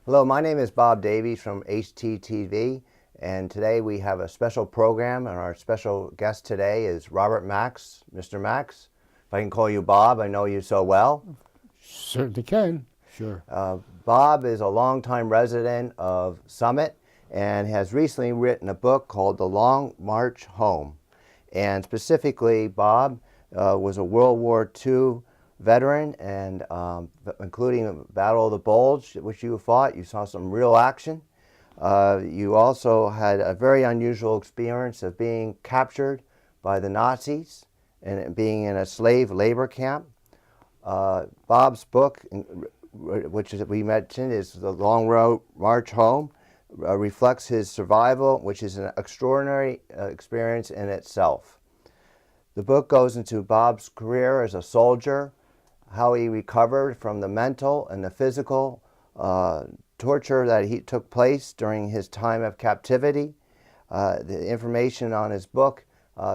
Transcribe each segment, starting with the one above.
Hello, my name is Bob Davies from HTTV, and today we have a special program, and our special guest today is Robert Max. Mr. Max, if I can call you Bob, I know you so well. Certainly can, sure. Bob is a longtime resident of Summit and has recently written a book called The Long March Home. And specifically, Bob was a World War II veteran, and including the Battle of the Bulge, which you fought. You saw some real action. You also had a very unusual experience of being captured by the Nazis and being in a slave labor camp. Bob's book, which we mentioned, is The Long March Home, reflects his survival, which is an extraordinary experience in itself. The book goes into Bob's career as a soldier, how he recovered from the mental and the physical torture that took place during his time of captivity. The information on his book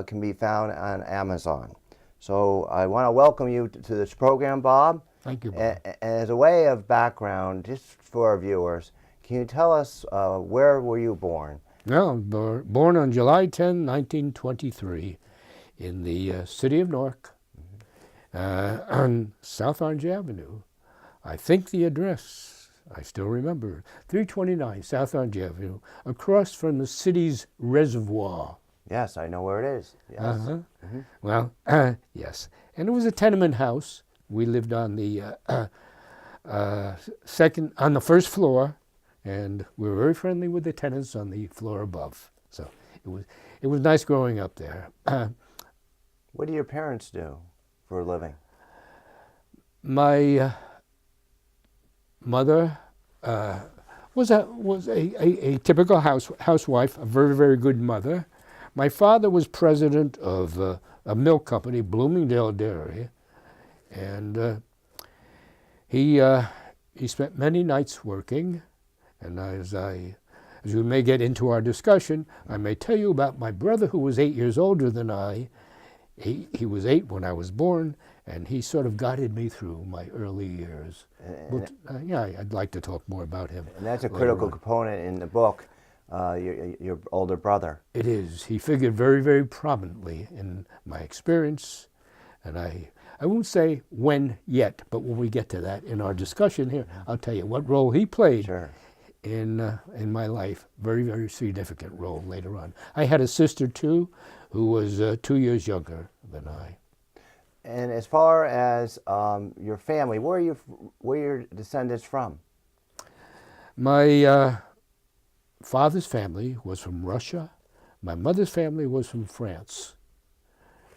can be found on Amazon. So I want to welcome you to this program, Bob. Thank you, Bob. And as a way of background, just for our viewers, can you tell us where were you born? Well, born on July 10, 1923, in the city of Newark, on South Orange Avenue. I think the address, I still remember, 329 South Orange Avenue, across from the city's reservoir. Yes, I know where it is. Yes. Well, yes. And it was a tenement house. We lived on the on the first floor, and we were very friendly with the tenants on the floor above. So it was nice growing up there. What do your parents do for a living? My mother was a typical housewife, a very, very good mother. My father was president of a milk company, Bloomingdale Dairy, and he spent many nights working. And as we may get into our discussion, I may tell you about my brother, who was 8 years older than I. He was 8 when I was born, and he sort of guided me through my early years. But, yeah, I'd like to talk more about him. And that's a critical component in the book, your older brother. It is. He figured very, very prominently in my experience, and I won't say when yet, but when we get to that in our discussion here, I'll tell you what role he played. Sure. In my life, very, very significant role later on. I had a sister too, who was 2 years younger than I. And as far as your family, where are your descendants from? My father's family was from Russia. My mother's family was from France.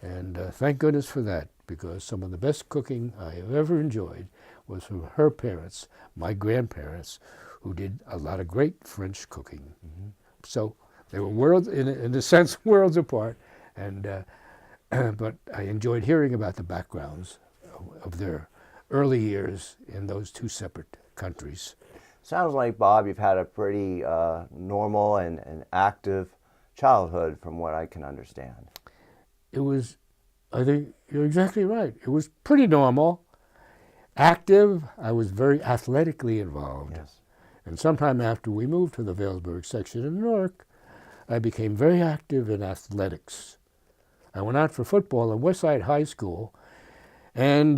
And thank goodness for that, because some of the best cooking I have ever enjoyed was from her parents, my grandparents, who did a lot of great French cooking. So they were worlds, in a sense, worlds apart. And but I enjoyed hearing about the backgrounds of their early years in those two separate countries. Sounds like, Bob, you've had a pretty normal and active childhood, from what I can understand. It was, I think you're exactly right. It was pretty normal, active. I was very athletically involved. Yes. And sometime after we moved to the Vailsburg section in Newark, I became very active in athletics. I went out for football at Westside High School, and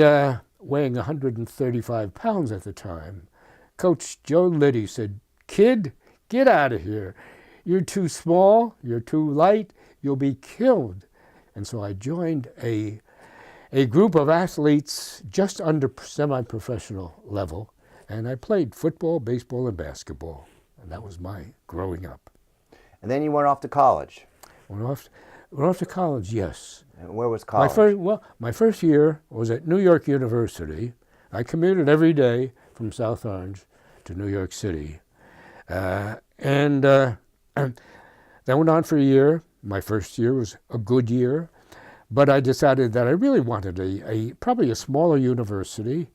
weighing 135 pounds at the time, Coach Joe Liddy said, "Kid, get out of here. You're too small, you're too light, you'll be killed." And so I joined a group of athletes just under semi-professional level, and I played football, baseball, and basketball. And that was my growing up. And then you went off to college. Went off to college, yes. And where was college? My first year was at New York University. I commuted every day from South Orange to New York City. And that went on for a year. My first year was a good year. But I decided that I really wanted probably a smaller university.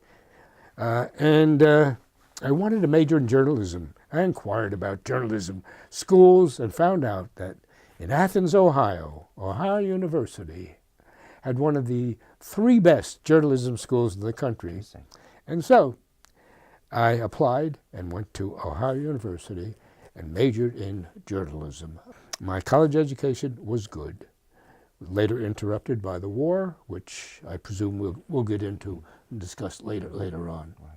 And I wanted to major in journalism. I inquired about journalism schools and found out that in Athens, Ohio University had one of the 3 best journalism schools in the country. And so I applied and went to Ohio University and majored in journalism. My college education was good, later interrupted by the war, which I presume we'll get into and discuss later on. Right.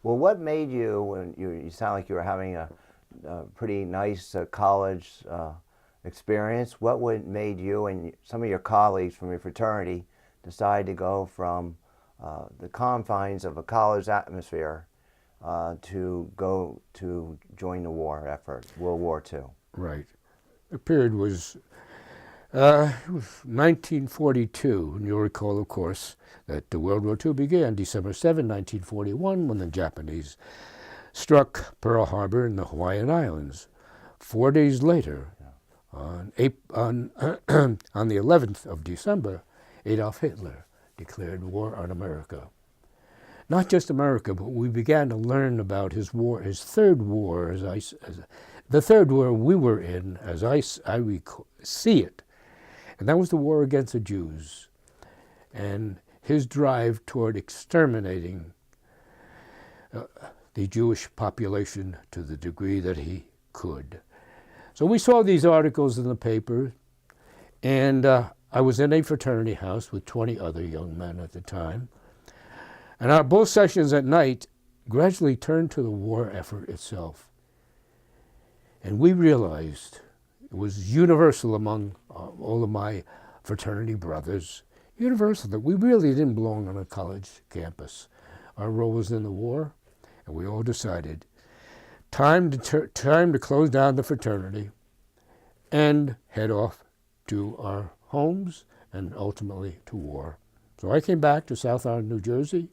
Well, what made you, when you sound like you were having a pretty nice college experience, made you and some of your colleagues from your fraternity decide to go from the confines of a college atmosphere to go to join the war effort, World War II? Right. The period was 1942, and you'll recall, of course, that the World War II began December 7, 1941, when the Japanese struck Pearl Harbor in the Hawaiian Islands. 4 days later, on the 11th of December, Adolf Hitler declared war on America. Not just America, but we began to learn about his war, his third war, the third war we were in, as I see it. And that was the war against the Jews and his drive toward exterminating the Jewish population to the degree that he could. So we saw these articles in the paper, and I was in a fraternity house with 20 other young men at the time. And our both sessions at night gradually turned to the war effort itself. And we realized it was universal among all of my fraternity brothers, universal, that we really didn't belong on a college campus. Our role was in the war, and we all decided time to close down the fraternity and head off to our homes and ultimately to war. So I came back to South Arden, New Jersey,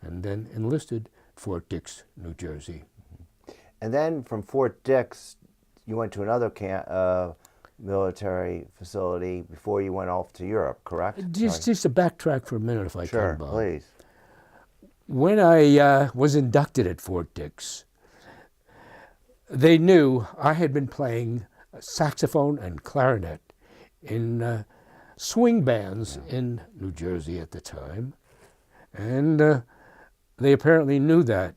and then enlisted Fort Dix, New Jersey. And then from Fort Dix, you went to another military facility before you went off to Europe, correct? Just to backtrack for a minute, if I can, Bob. Sure, please. When I was inducted at Fort Dix, they knew I had been playing saxophone and clarinet in swing bands in New Jersey at the time. And they apparently knew that.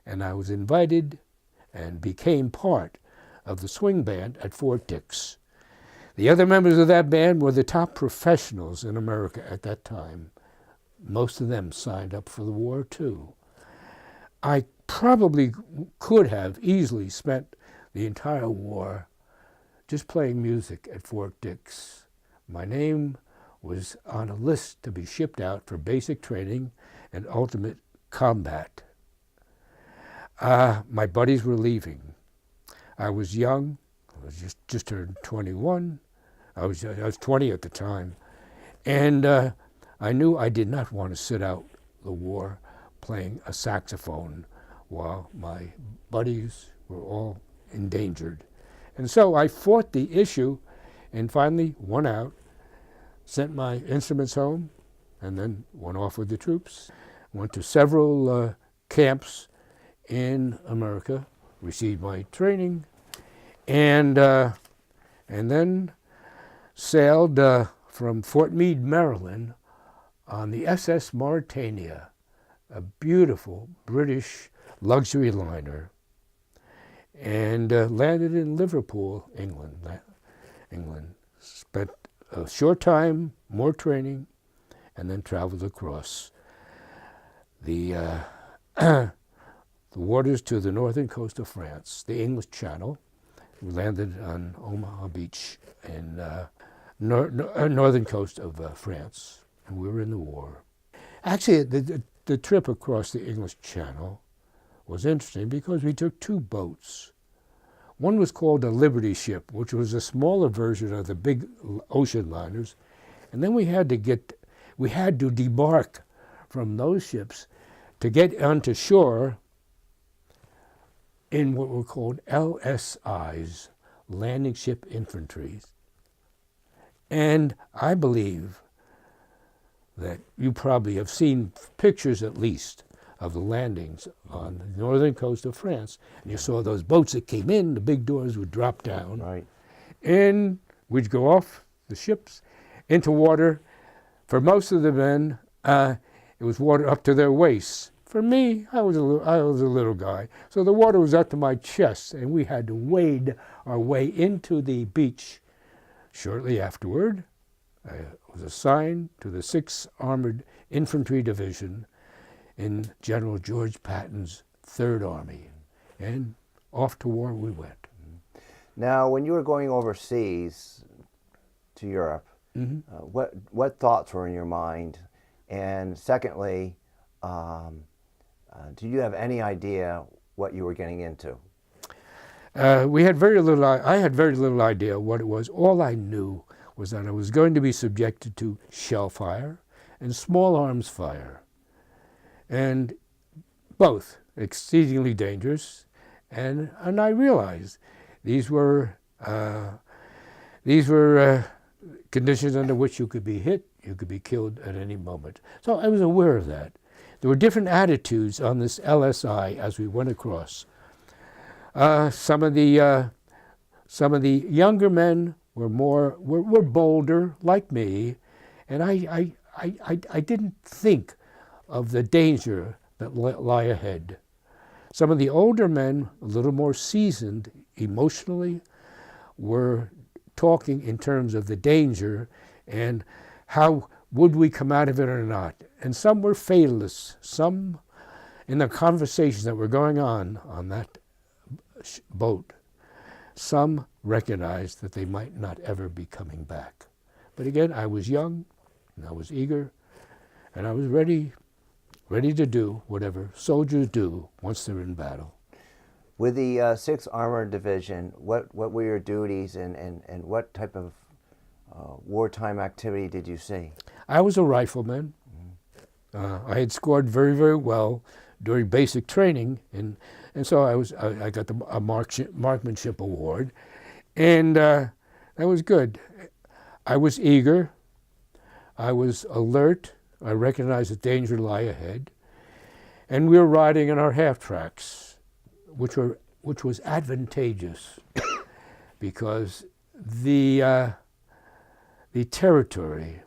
And I was invited and became part of the swing band at Fort Dix. The other members of that band were the top professionals in America at that time. Most of them signed up for the war, too. I probably could have easily spent the entire war just playing music at Fort Dix. My name was on a list to be shipped out for basic training and ultimate combat. My buddies were leaving. I was young. I was just turned 21. I was 20 at the time. And I knew I did not want to sit out the war playing a saxophone while my buddies were all endangered. And so I fought the issue and finally won out, sent my instruments home, and then went off with the troops. Went to several camps in America, received my training, and then sailed from Fort Meade, Maryland, on the SS Mauritania, a beautiful British luxury liner, and landed in Liverpool, England. Spent a short time, more training, and then traveled across the waters to the northern coast of France, the English Channel. We landed on Omaha Beach in northern coast of France, and we were in the war. Actually, the trip across the English Channel was interesting because we took two boats. One was called a Liberty ship, which was a smaller version of the big ocean liners, and then we had to debark from those ships to get onto shore in what were called LSIs, landing ship infantry. And I believe that you probably have seen pictures, at least, of the landings on the northern coast of France. And you saw those boats that came in, the big doors would drop down. Right. And we'd go off the ships into water. For most of the men, it was water up to their waists. For me, I was a little guy, so the water was up to my chest, and we had to wade our way into the beach. Shortly afterward, I was assigned to the 6th Armored Infantry Division in General George Patton's 3rd Army, and off to war we went. Now, when you were going overseas to Europe, what thoughts were in your mind? And secondly, do you have any idea what you were getting into? We had very little. I had very little idea what it was. All I knew was that I was going to be subjected to shell fire and small arms fire, and both exceedingly dangerous. And I realized these were conditions under which you could be hit, you could be killed at any moment. So I was aware of that. There were different attitudes on this LSI as we went across. Some of the younger men were bolder, like me, and I didn't think of the danger that lie ahead. Some of the older men, a little more seasoned emotionally, were talking in terms of the danger and how would we come out of it or not. And some were fatalists. Some, in the conversations that were going on that boat, some recognized that they might not ever be coming back. But again, I was young, and I was eager, and I was ready to do whatever soldiers do once they're in battle. With the 6th Armored Division, what were your duties and what type of wartime activity did you see? I was a rifleman. I had scored very, very well during basic training, and so I got a marksmanship award, and that was good. I was eager. I was alert. I recognized that danger lay ahead, and we were riding in our half tracks, which was advantageous because the territory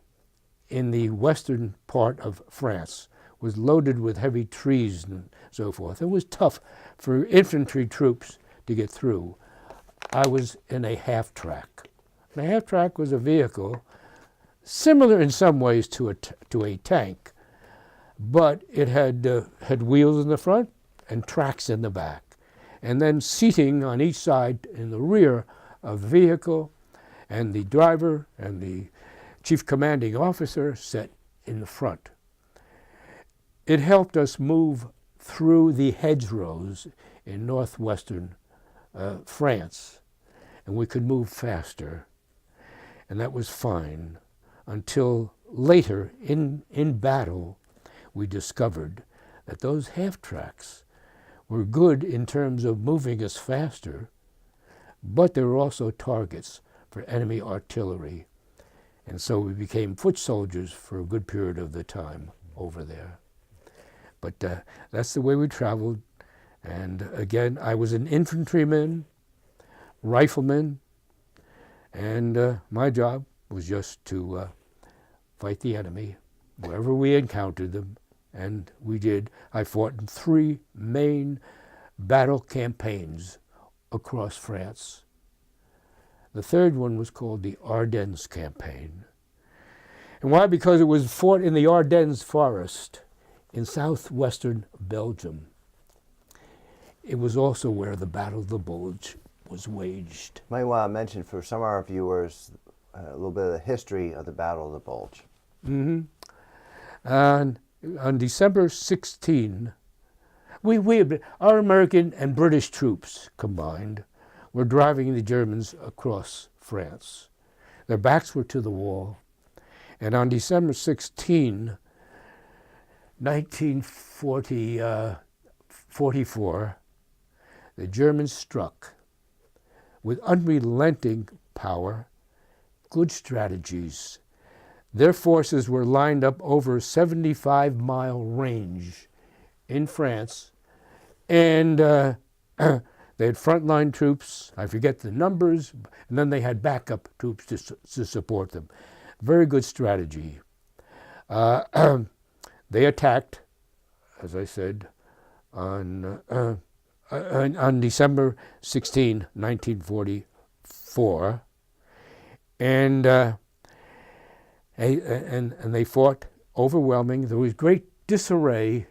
in the western part of France was loaded with heavy trees and so forth. It was tough for infantry troops to get through. I was in a half track. And a half track was a vehicle similar in some ways to a tank, but it had wheels in the front and tracks in the back, and then seating on each side in the rear of the vehicle, and the driver and the chief commanding officer sat in the front. It helped us move through the hedgerows in northwestern France, and we could move faster, and that was fine until later in battle we discovered that those half tracks were good in terms of moving us faster, but they were also targets for enemy artillery. And so we became foot soldiers for a good period of the time over there. But that's the way we traveled. And again, I was an infantryman, rifleman, and my job was just to fight the enemy wherever we encountered them, and we did. I fought in 3 main battle campaigns across France. The third one was called the Ardennes Campaign. And why? Because it was fought in the Ardennes forest in southwestern Belgium. It was also where the Battle of the Bulge was waged. Might want to mention for some of our viewers a little bit of the history of the Battle of the Bulge. And on December 16, our American and British troops combined were driving the Germans across France. Their backs were to the wall. And on December 16, 1944, the Germans struck with unrelenting power, good strategies. Their forces were lined up over a 75-mile range in France, and they had frontline troops, I forget the numbers, and then they had backup troops to support them. Very good strategy. They attacked as I said, on December 16, 1944, and they fought overwhelming. There was great disarray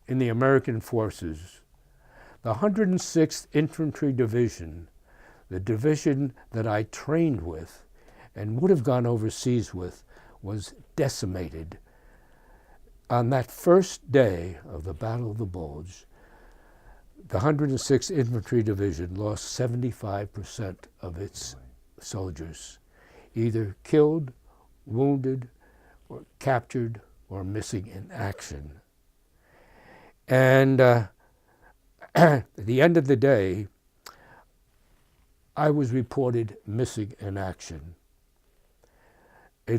in the American forces. The 106th Infantry Division, the division that I trained with and would have gone overseas with, was decimated. On that first day of the Battle of the Bulge, the 106th Infantry Division lost 75% of its soldiers, either killed, wounded, or captured, or missing in action. And at the end of the day, I was reported missing in action. A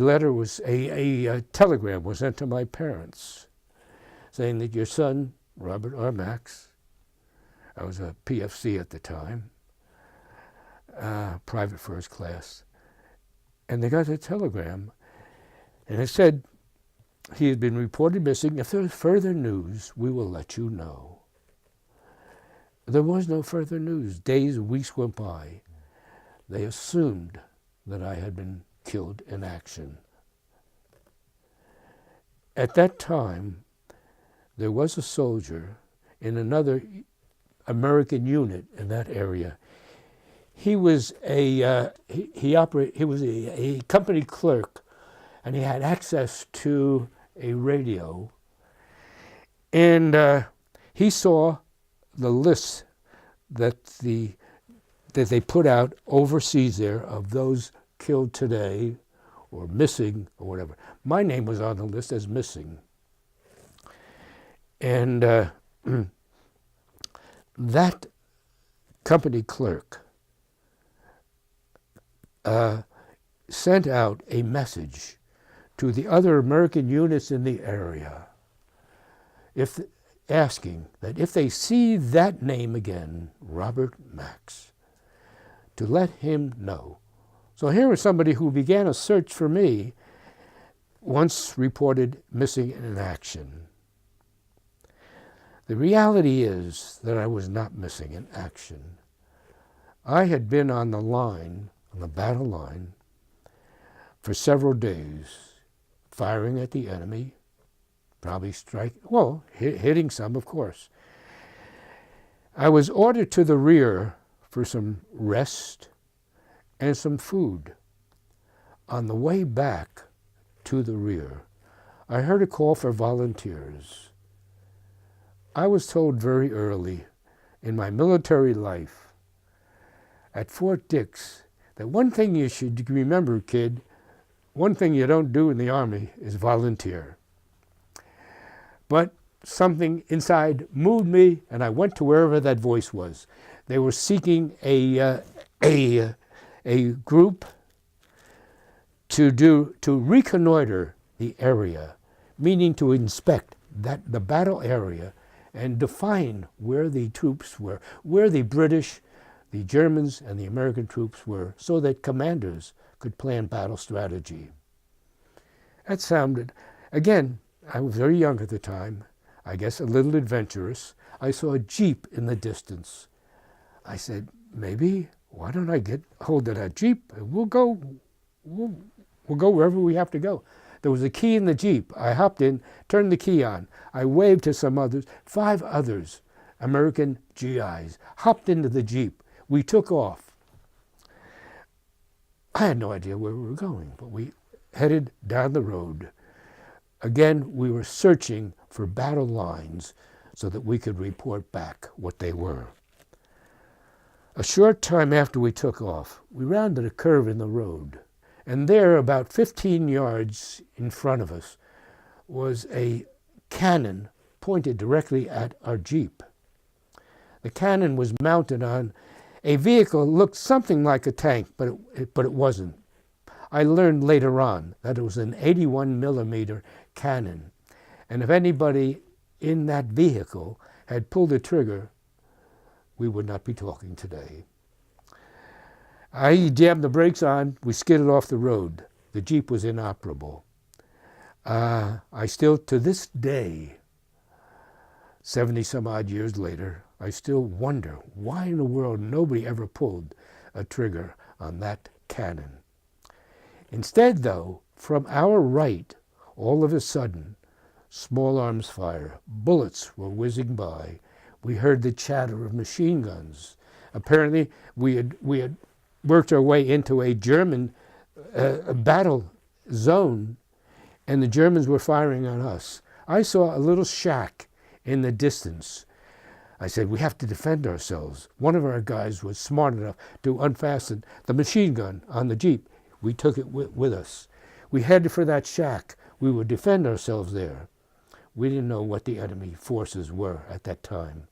telegram was sent to my parents saying that your son, Robert R. Max, I was a PFC at the time, private first class, and they got a telegram, and it said he had been reported missing. If there's further news, we will let you know. There was no further news. Days, weeks went by. They assumed that I had been killed in action. At that time, there was a soldier in another American unit in that area. He was a company clerk, and he had access to a radio. And he saw the list that they put out overseas there of those killed today or missing or whatever. My name was on the list as missing. And that company clerk sent out a message to the other American units in the area, asking that if they see that name again, Robert Max, to let him know. So here was somebody who began a search for me, once reported missing in action. The reality is that I was not missing in action. I had been on the line, on the battle line, for several days, firing at the enemy, probably hitting some, of course. I was ordered to the rear for some rest and some food. On the way back to the rear, I heard a call for volunteers. I was told very early in my military life at Fort Dix that one thing you should remember, kid, one thing you don't do in the Army is volunteer. But something inside moved me, and I went to wherever that voice was. They were seeking a group to reconnoiter the area, meaning to inspect the battle area and define where the troops were, where the British, the Germans, and the American troops were, so that commanders could plan battle strategy. That sounded, again, I was very young at the time, I guess a little adventurous. I saw a Jeep in the distance. I said, maybe, why don't I get hold of that Jeep and we'll go wherever we have to go. There was a key in the Jeep. I hopped in, turned the key on. I waved to some others, 5 others, American GIs, hopped into the Jeep. We took off. I had no idea where we were going, but we headed down the road. Again, we were searching for battle lines so that we could report back what they were. A short time after we took off, we rounded a curve in the road, and there, about 15 yards in front of us, was a cannon pointed directly at our Jeep. The cannon was mounted on a vehicle that looked something like a tank, but it wasn't. I learned later on that it was an 81 millimeter cannon, and if anybody in that vehicle had pulled the trigger, we would not be talking today. I jammed the brakes on, we skidded off the road. The Jeep was inoperable. I still, to this day, 70 some odd years later, I still wonder why in the world nobody ever pulled a trigger on that cannon. Instead, though, from our right, all of a sudden, small arms fire, bullets were whizzing by. We heard the chatter of machine guns. Apparently, we had worked our way into a German battle zone, and the Germans were firing on us. I saw a little shack in the distance. I said, we have to defend ourselves. One of our guys was smart enough to unfasten the machine gun on the Jeep. We took it with us. We headed for that shack. We would defend ourselves there. We didn't know what the enemy forces were at that time.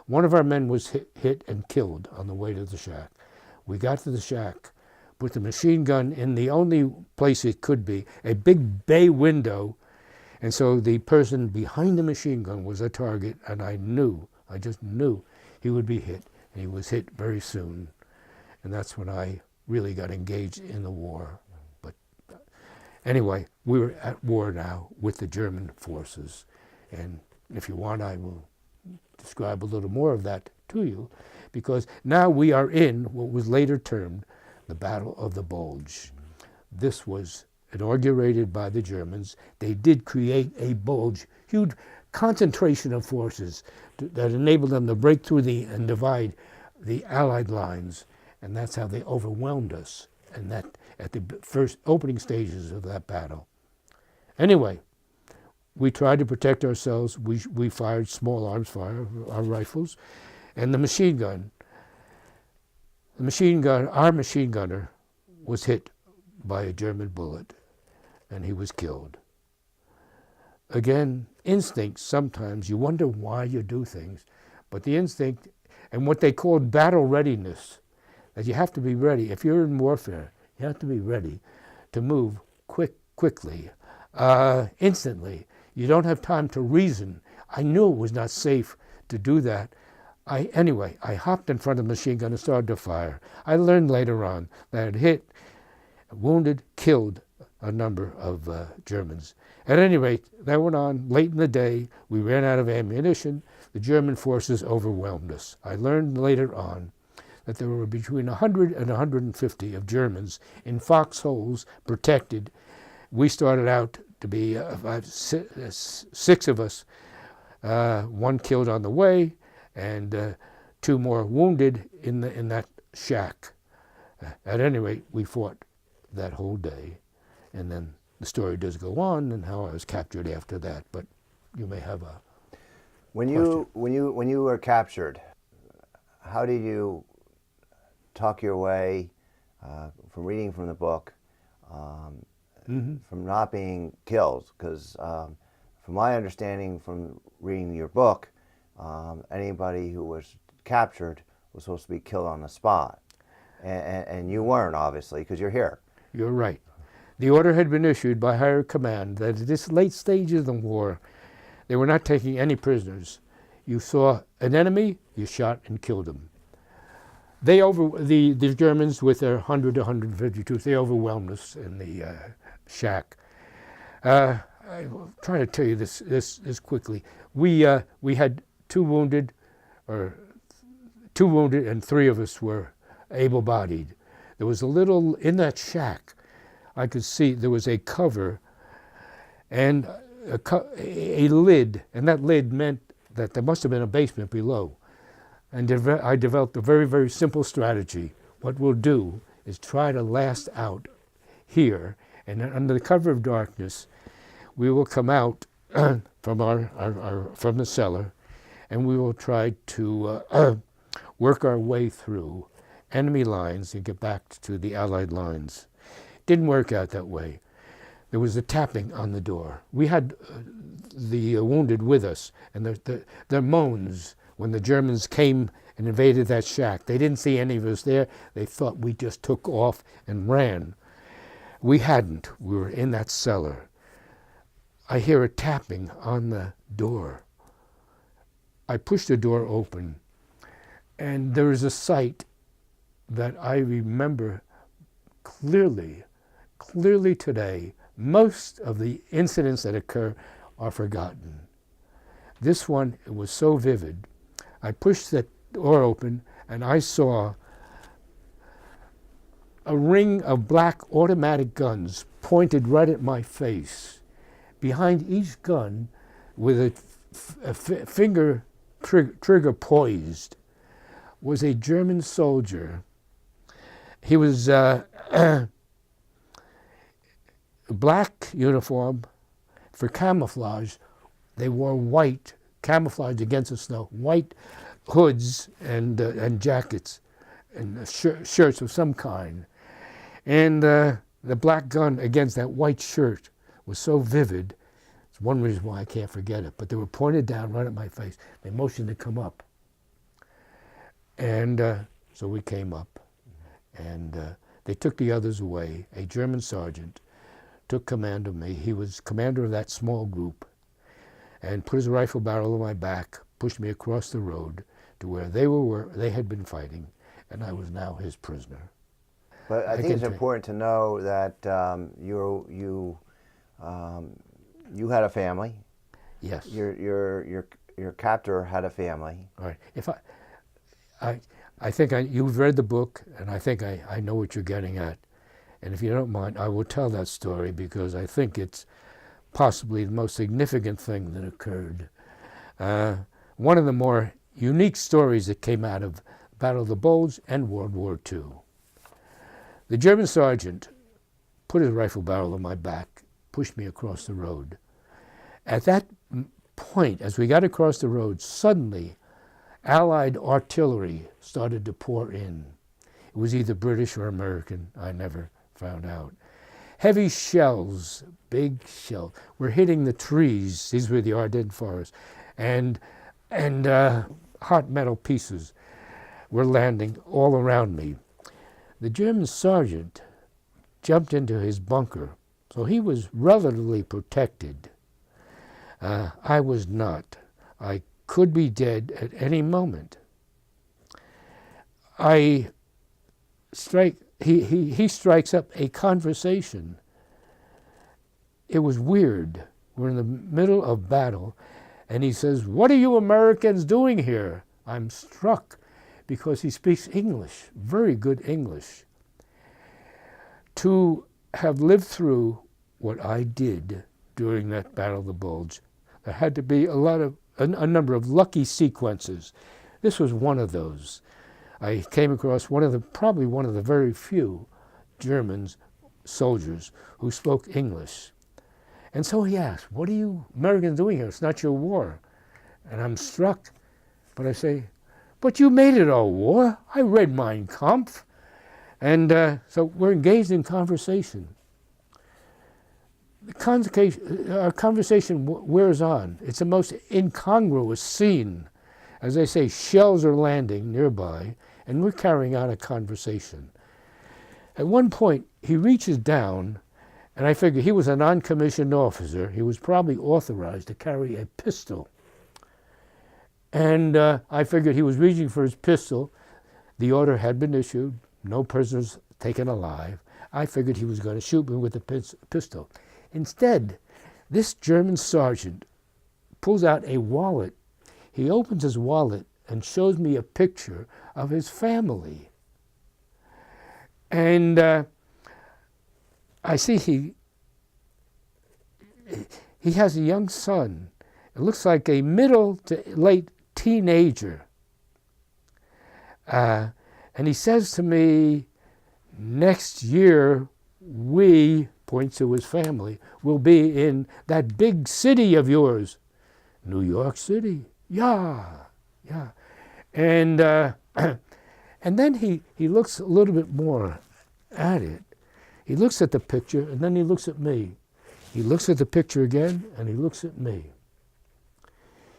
One of our men was hit and killed on the way to the shack. We got to the shack, put the machine gun in the only place it could be, a big bay window, and so the person behind the machine gun was a target, and I just knew he would be hit, and he was hit very soon. And that's when I really got engaged in the war. But anyway, we were at war now with the German forces. And if you want, I will describe a little more of that to you, because now we are in what was later termed the Battle of the Bulge. This was inaugurated by the Germans. They did create a bulge, huge concentration of forces that enabled them to break through and divide the Allied lines. And that's how they overwhelmed us, and that at the first opening stages of that battle. Anyway, we tried to protect ourselves. We fired small arms fire, our rifles, and the machine gun. Our machine gunner was hit by a German bullet, and he was killed. Again, instinct, sometimes you wonder why you do things, but the instinct and what they called battle readiness, that you have to be ready. If you're in warfare, you have to be ready to move quickly, instantly. You don't have time to reason. I knew it was not safe to do that. Anyway, I hopped in front of the machine gun and started to fire. I learned later on that it hit, wounded, killed a number of Germans. At any rate, that went on. Late in the day, we ran out of ammunition. The German forces overwhelmed us. I learned later on that there were between 100 and 150 of Germans in foxholes, protected. We started out to be six of us, one killed on the way, and two more wounded in that shack. At any rate, we fought that whole day, and then the story does go on, and how I was captured after that. But you may have a when you were captured, how did you talk your way from reading from the book, from not being killed? Because from my understanding from reading your book, anybody who was captured was supposed to be killed on the spot. And you weren't, obviously, because you're here. You're right. The order had been issued by higher command that at this late stage of the war, they were not taking any prisoners. You saw an enemy, you shot and killed him. The Germans, with their 100 to 150 troops, they overwhelmed us in the shack. I'm trying to tell you this quickly. We had two wounded, and three of us were able-bodied. There was a little, in that shack, I could see there was a cover and a lid, and that lid meant that there must have been a basement below. And I developed a very, very simple strategy. What we'll do is try to last out here, and under the cover of darkness, we will come out from the cellar, and we will try to work our way through enemy lines and get back to the Allied lines. Didn't work out that way. There was a tapping on the door. We had the wounded with us, and their moans when the Germans came and invaded that shack. They didn't see any of us there. They thought we just took off and ran. We hadn't. We were in that cellar. I hear a tapping on the door. I push the door open, and there is a sight that I remember clearly today. Most of the incidents that occur are forgotten. This one, it was so vivid. I pushed the door open and I saw a ring of black automatic guns pointed right at my face. Behind each gun, with a finger trigger poised, was a German soldier. He was black uniform. For camouflage, they wore white, camouflage against the snow, white hoods and jackets and shirts of some kind. And the black gun against that white shirt was so vivid. It's one reason why I can't forget it. But they were pointed down right at my face. They motioned to come up. And so we came up. And they took the others away. A German sergeant took command of me. He was commander of that small group, and put his rifle barrel on my back, pushed me across the road to where they had been fighting, and I was now his prisoner. But I think it's important to know that you had a family. Yes. Your captor had a family. All right. If I think you've read the book, and I think I know what you're getting at. And if you don't mind, I will tell that story because I think it's possibly the most significant thing that occurred. One of the more unique stories that came out of Battle of the Bulge and World War II. The German sergeant put his rifle barrel on my back, pushed me across the road. At that point, as we got across the road, suddenly Allied artillery started to pour in. It was either British or American, I never found out. Heavy shells, big shells, were hitting the trees. These were the Ardennes forests. And hot metal pieces were landing all around me. The German sergeant jumped into his bunker, so he was relatively protected. I was not. I could be dead at any moment. He strikes up a conversation. It was weird. We're in the middle of battle, and he says, "What are you Americans doing here?" I'm struck because he speaks English, very good English. To have lived through what I did during that Battle of the Bulge, there had to be a number of lucky sequences. This was one of those. I came across probably one of the very few German soldiers who spoke English. And so he asked, "What are you Americans doing here? It's not your war." And I'm struck, but I say, "But you made it a war. I read Mein Kampf." And so we're engaged in conversation. Our conversation wears on. It's the most incongruous scene. As I say, shells are landing nearby, and we're carrying on a conversation. At one point, he reaches down, and I figure he was a non-commissioned officer. He was probably authorized to carry a pistol. And I figured he was reaching for his pistol. The order had been issued, no prisoners taken alive. I figured he was going to shoot me with the pistol. Instead, this German sergeant pulls out a wallet. He opens his wallet and shows me a picture of his family. And I see he has a young son. It looks like a middle to late teenager. And he says to me, "Next year, we," points to his family, "will be in that big city of yours." "New York City." Yeah. And then he looks a little bit more at it. He looks at the picture, and then he looks at me. He looks at the picture again, and he looks at me.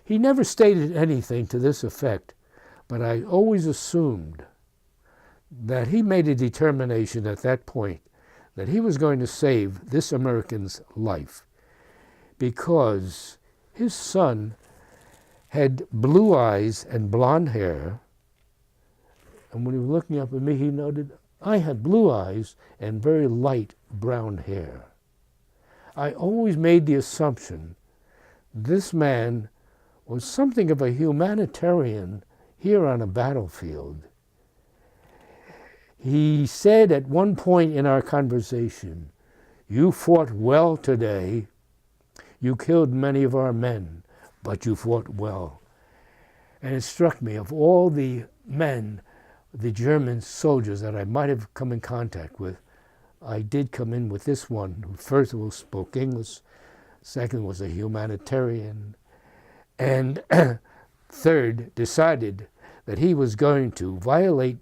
He never stated anything to this effect, but I always assumed that he made a determination at that point that he was going to save this American's life because his son had blue eyes and blonde hair, and when he was looking up at me, he noted I had blue eyes and very light brown hair. I always made the assumption this man was something of a humanitarian here on a battlefield. He said at one point in our conversation, "You fought well today. You killed many of our men, but you fought well." And it struck me, of all the men, the German soldiers that I might have come in contact with, I did come in with this one who first of all spoke English, second was a humanitarian, and third decided that he was going to violate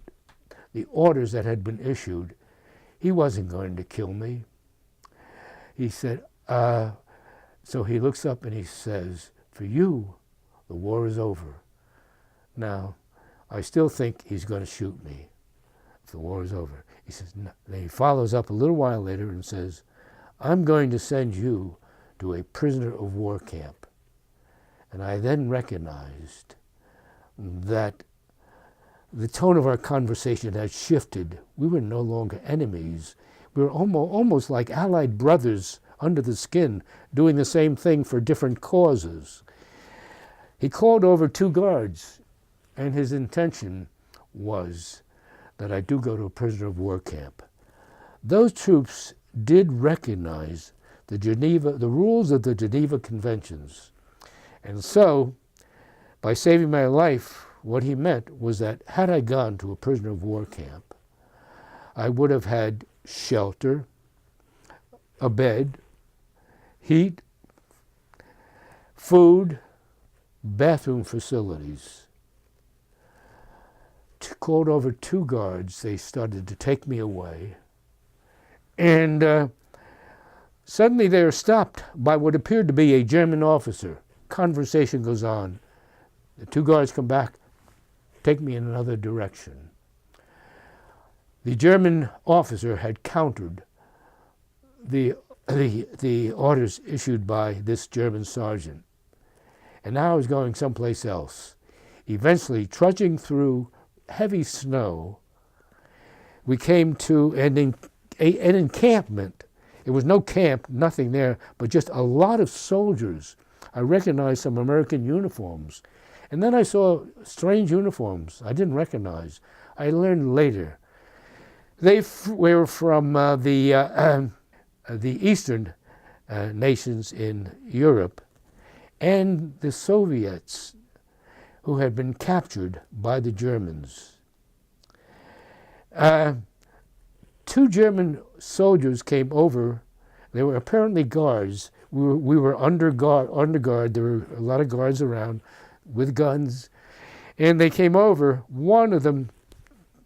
the orders that had been issued. He wasn't going to kill me. He said, so he looks up and he says, "For you, the war is over." Now, I still think he's going to shoot me if the war is over. He says, no. Then he follows up a little while later and says, "I'm going to send you to a prisoner of war camp." And I then recognized that the tone of our conversation had shifted. We were no longer enemies. We were almost like allied brothers under the skin, doing the same thing for different causes. He called over 2 guards, and his intention was that I do go to a prisoner of war camp. Those troops did recognize the rules of the Geneva Conventions. And so, by saving my life, what he meant was that had I gone to a prisoner of war camp, I would have had shelter, a bed, heat, food, bathroom facilities. Called over 2 guards, they started to take me away. And suddenly they are stopped by what appeared to be a German officer. Conversation goes on. The 2 guards come back, take me in another direction. The German officer had countered the orders issued by this German sergeant. And now I was going someplace else. Eventually, trudging through heavy snow, we came to an encampment. It was no camp, nothing there, but just a lot of soldiers. I recognized some American uniforms. And then I saw strange uniforms I didn't recognize. I learned later. They were from the Eastern nations in Europe and the Soviets, who had been captured by the Germans. 2 German soldiers came over. They were apparently guards. We were under guard. There were a lot of guards around with guns. And they came over. One of them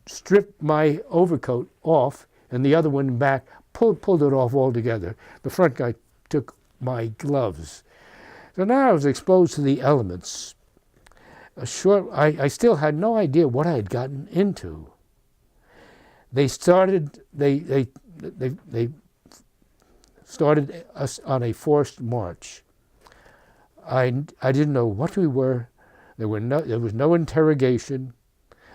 stripped my overcoat off, and the other one back pulled it off altogether. The front guy took my gloves. So now I was exposed to the elements. I still had no idea what I had gotten into. They started us on a forced march. I didn't know what we were. There was no interrogation.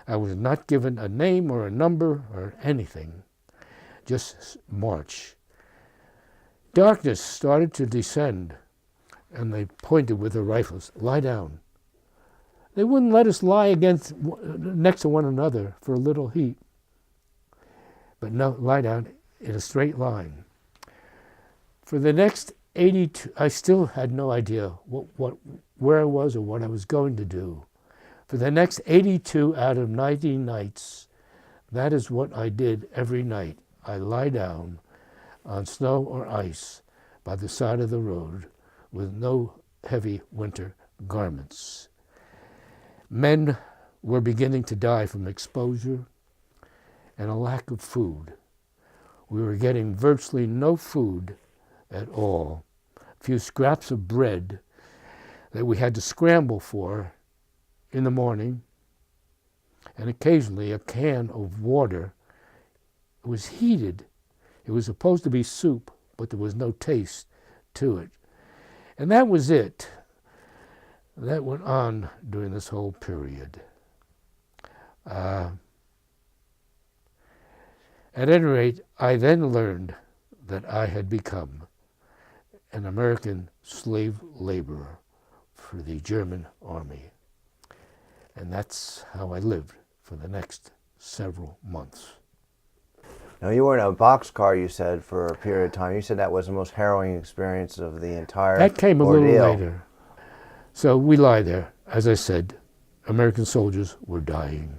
I was not given a name or a number or anything. Just march. Darkness started to descend, and they pointed with their rifles, "Lie down." They wouldn't let us lie next to one another for a little heat. But no, lie down in a straight line. For the next 82, I still had no idea where I was or what I was going to do. For the next 82 out of 90 nights, that is what I did every night. I lie down on snow or ice by the side of the road with no heavy winter garments. Men were beginning to die from exposure and a lack of food. We were getting virtually no food at all. A few scraps of bread that we had to scramble for in the morning, and occasionally a can of water. It was heated. It was supposed to be soup, but there was no taste to it. And that was it. That went on during this whole period. At any rate, I then learned that I had become an American slave laborer for the German army. And that's how I lived for the next several months. Now, you were in a boxcar, you said, for a period of time. You said that was the most harrowing experience of the entire That came a ordeal. little later. So we lie there. As I said, American soldiers were dying.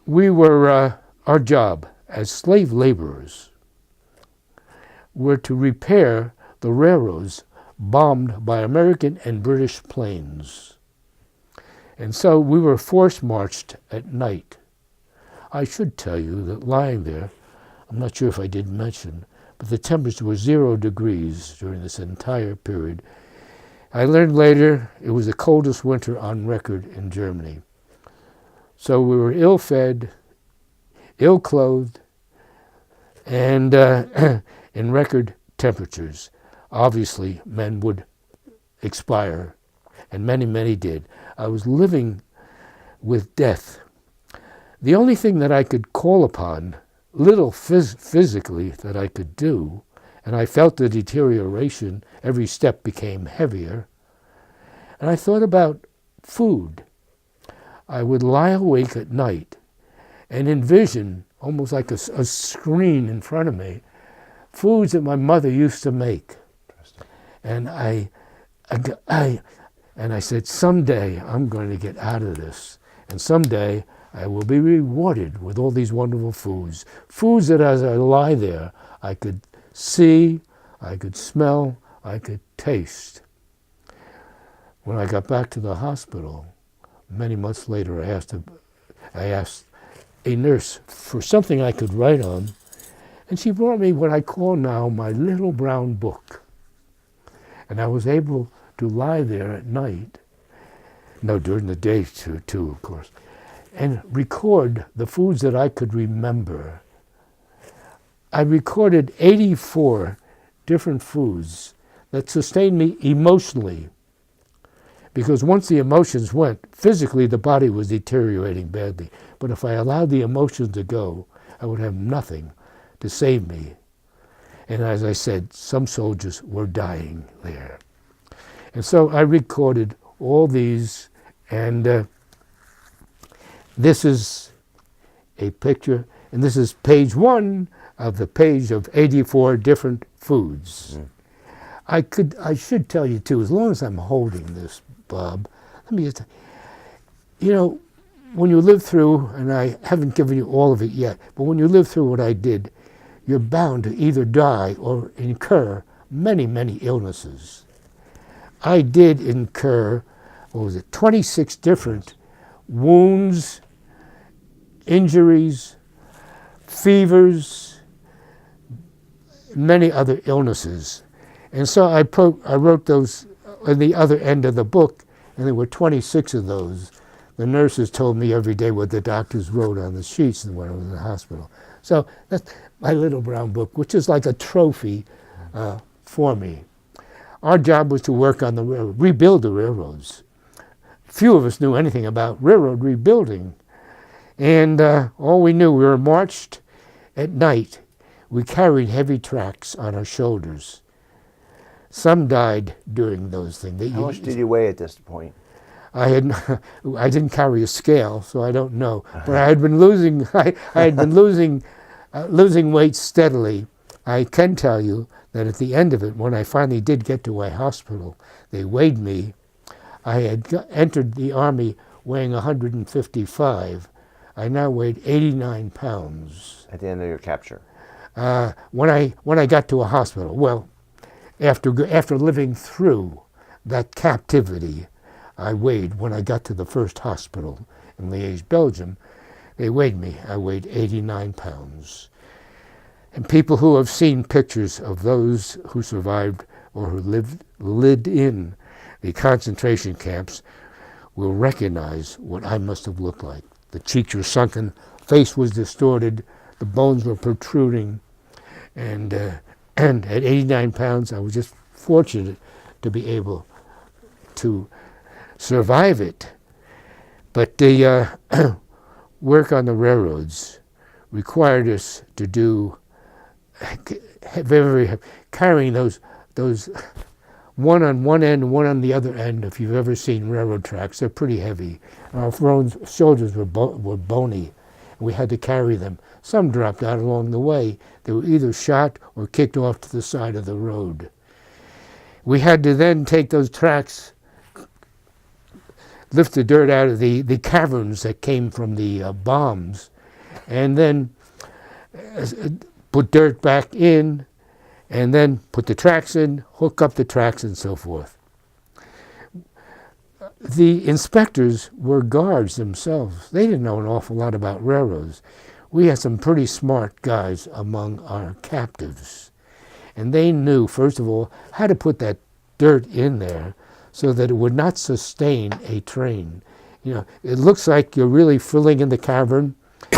We were, our job as slave laborers were to repair the railroads bombed by American and British planes. And so we were force-marched at night. I should tell you that lying there, I'm not sure if I did mention, but the temperature was 0 degrees during this entire period. I learned later it was the coldest winter on record in Germany. So we were ill-fed, ill-clothed, and in record temperatures. Obviously, men would expire, and many, many did. I was living with death. The only thing that I could call upon, little physically that I could do, and I felt the deterioration, every step became heavier, and I thought about food. I would lie awake at night and envision, almost like a screen in front of me, foods that my mother used to make. And I said, someday I'm going to get out of this, and someday I will be rewarded with all these wonderful foods. Foods that as I lie there, I could see, I could smell, I could taste. When I got back to the hospital, many months later, I asked a nurse for something I could write on, and she brought me what I call now my little brown book. And I was able to lie there at night, no, during the day too, of course, and record the foods that I could remember. I recorded 84 different foods that sustained me emotionally, because once the emotions went, physically the body was deteriorating badly. But if I allowed the emotions to go, I would have nothing to save me. And as I said, some soldiers were dying there. And so I recorded all these, and this is a picture, and this is page 1 of the page of 84 different foods. I should tell you too, as long as I'm holding this, Bob, let me just, you know, when you live through, and I haven't given you all of it yet, but when you live through what I did, you're bound to either die or incur many, many illnesses. I did incur, 26 different wounds, injuries, fevers, many other illnesses. And so I wrote those at the other end of the book, and there were 26 of those. The nurses told me every day what the doctors wrote on the sheets when I was in the hospital. So that's my little brown book, which is like a trophy for me. Our job was to work on the railroad, rebuild the railroads. Few of us knew anything about railroad rebuilding. And all we knew, we were marched at night. We carried heavy tracks on our shoulders. Some died during those things. How much did you weigh at this point? I didn't carry a scale, so I don't know. But I had been losing. I had been losing weight steadily. I can tell you that at the end of it, when I finally did get to a hospital, they weighed me. I had entered the Army weighing 155. I now weighed 89 pounds. At the end of your capture? When I got to a hospital, well, after living through that captivity, I weighed, when I got to the first hospital in Liège, Belgium, they weighed me. I weighed 89 pounds. And people who have seen pictures of those who survived or who lived in the concentration camps will recognize what I must have looked like. The cheeks were sunken, face was distorted, the bones were protruding, and at 89 pounds, I was just fortunate to be able to survive it. But the work on the railroads required us to do carrying those those one on one end, one on the other end. If you've ever seen railroad tracks, they're pretty heavy. Our soldiers were bony. We had to carry them. Some dropped out along the way. They were either shot or kicked off to the side of the road. We had to then take those tracks, lift the dirt out of the caverns that came from the bombs, and then put dirt back in, and then put the tracks in, hook up the tracks, and so forth. The inspectors were guards themselves. They didn't know an awful lot about railroads. We had some pretty smart guys among our captives. And they knew, first of all, how to put that dirt in there so that it would not sustain a train. You know, it looks like you're really filling in the cavern,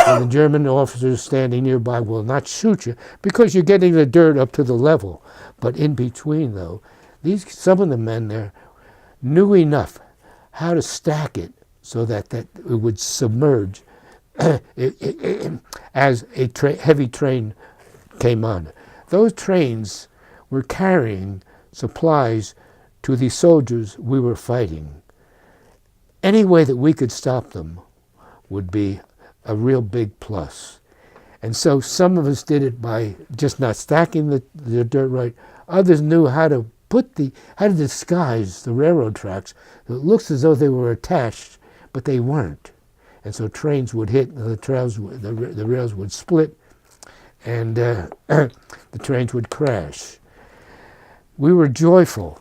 and the German officers standing nearby will not shoot you because you're getting the dirt up to the level. But in between, though, some of the men there knew enough how to stack it so that it would submerge as a heavy train came on. Those trains were carrying supplies to the soldiers we were fighting. Any way that we could stop them would be a real big plus. And so some of us did it by just not stacking the dirt right. Others knew how to disguise the railroad tracks. It looks as though they were attached, but they weren't. And so trains would hit, and the rails would split, and the trains would crash. We were joyful.